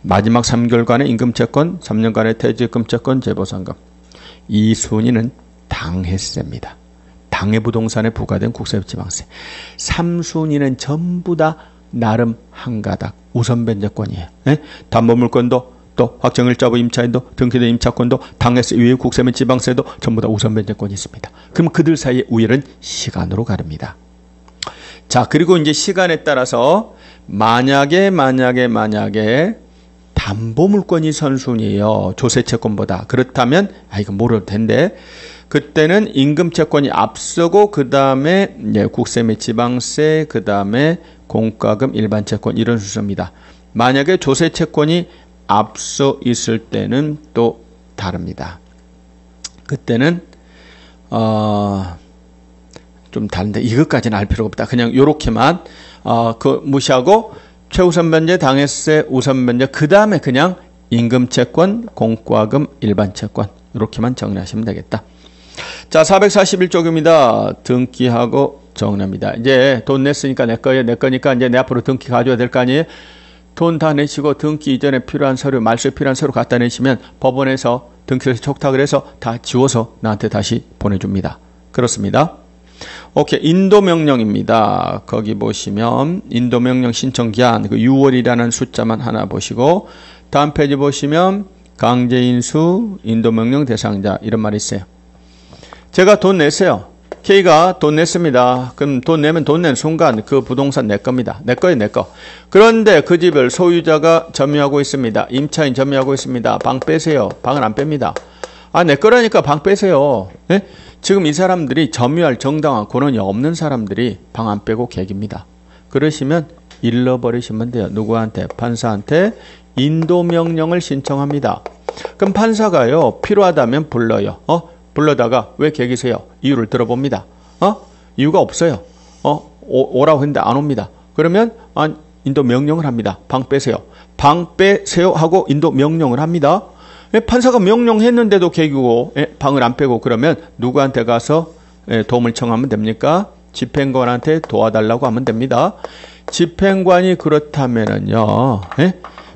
마지막 3개월간의 임금 채권, 3년간의 퇴직금 채권, 재보상금. 이 순위는 당해세입니다. 당해부동산에 부과된 국세지방세. 3순위는 전부 다 나름 한 가닥 우선 변제권이에요. 네? 담보물권도 또 확정일자부 임차인도 등기된 임차권도 당해세 이외의 국세 및 지방세도 전부 다 우선 변제권이 있습니다. 그럼 그들 사이의 우열은 시간으로 가릅니다. 자, 그리고 이제 시간에 따라서 만약에 담보물권이 선순위예요. 조세채권보다. 그렇다면 이건 모를 텐데 그때는 임금채권이 앞서고 그 다음에 국세 및 지방세 그 다음에 공과금 일반채권 이런 순서입니다. 만약에 조세채권이 앞서 있을 때는 또 다릅니다. 그때는 좀 다른데 이것까지는 알 필요가 없다. 그냥 요렇게만 무시하고 최우선 변제, 당해세, 우선 변제 그 다음에 그냥 임금채권, 공과금, 일반채권 이렇게만 정리하시면 되겠다. 자, 441쪽입니다. 등기하고 정리합니다. 이제 돈 냈으니까 내 거니까 이제 내 앞으로 등기 가져야 될 거 아니에요? 돈 다 내시고 등기 이전에 필요한 서류, 말소에 필요한 서류 갖다 내시면 법원에서 등기에서 촉탁을 해서 다 지워서 나한테 다시 보내줍니다. 그렇습니다. 오케이. 인도명령입니다. 거기 보시면 인도명령 신청기한 그 6월이라는 숫자만 하나 보시고 다음 페이지 보시면 강제인수 인도명령 대상자 이런 말이 있어요. 제가 돈 냈어요. K가 돈 냈습니다. 그럼 돈 내면 돈 낸 순간 그 부동산 내 겁니다. 내 거예요, 내 거. 그런데 그 집을 소유자가 점유하고 있습니다. 임차인 점유하고 있습니다. 방 빼세요. 방은 안 뺍니다. 내 거라니까 방 빼세요. 네? 지금 이 사람들이 점유할 정당한 권한이 없는 사람들이 방 안 빼고 객입니다. 그러시면 잃어버리시면 돼요. 누구한테? 판사한테 인도명령을 신청합니다. 그럼 판사가요, 필요하다면 불러요. 불러다가 왜 계기세요? 이유를 들어봅니다. 이유가 없어요. 오라고 했는데 안 옵니다. 그러면 인도 명령을 합니다. 방 빼세요. 방 빼세요 하고 인도 명령을 합니다. 판사가 명령했는데도 계기고 방을 안 빼고 그러면 누구한테 가서 도움을 청하면 됩니까? 집행관한테 도와달라고 하면 됩니다. 집행관이 그렇다면은요,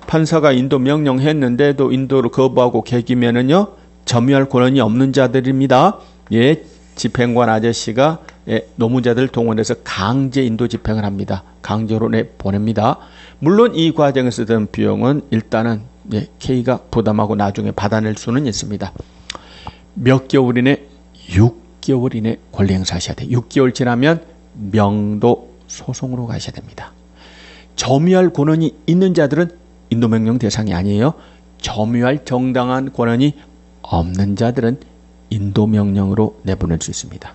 판사가 인도 명령했는데도 인도를 거부하고 계기면은요, 점유할 권한이 없는 자들입니다. 집행관 아저씨가 노무자들 동원해서 강제 인도 집행을 합니다. 강제로 보냅니다. 물론 이 과정에서 드는 비용은 일단은 K가 부담하고 나중에 받아낼 수는 있습니다. 몇 개월 이내? 6개월 이내 권리 행사하셔야 돼요. 6개월 지나면 명도 소송으로 가셔야 됩니다. 점유할 권한이 있는 자들은 인도명령 대상이 아니에요. 점유할 정당한 권한이 없는 자들은 인도명령으로 내보낼 수 있습니다.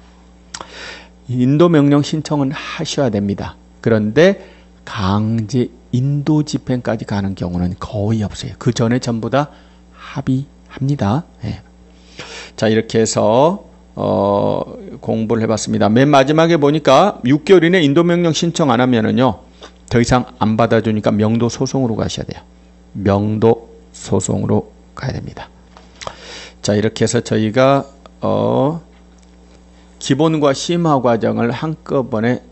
인도명령 신청은 하셔야 됩니다. 그런데 강제 인도 집행까지 가는 경우는 거의 없어요. 그 전에 전부 다 합의합니다. 자, 이렇게 해서 공부를 해봤습니다. 맨 마지막에 보니까 6개월 이내 인도명령 신청 안 하면은요, 더 이상 안 받아주니까 명도 소송으로 가셔야 돼요. 명도 소송으로 가야 됩니다. 자, 이렇게 해서 저희가 기본과 심화 과정을 한꺼번에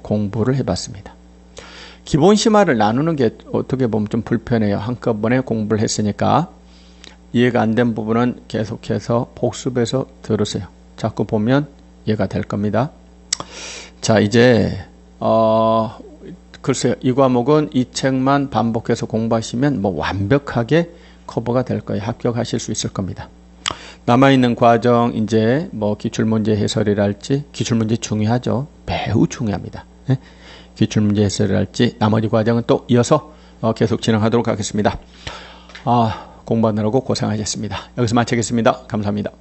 공부를 해봤습니다. 기본 심화를 나누는 게 어떻게 보면 좀 불편해요. 한꺼번에 공부를 했으니까. 이해가 안 된 부분은 계속해서 복습해서 들으세요. 자꾸 보면 이해가 될 겁니다. 자, 이제 글쎄요. 이 과목은 이 책만 반복해서 공부하시면 완벽하게 커버가 될 거예요. 합격하실 수 있을 겁니다. 남아있는 과정, 이제 기출문제 해설이랄지, 기출문제 중요하죠. 매우 중요합니다. 기출문제 해설이랄지, 나머지 과정은 또 이어서 계속 진행하도록 하겠습니다. 공부하느라고 고생하셨습니다. 여기서 마치겠습니다. 감사합니다.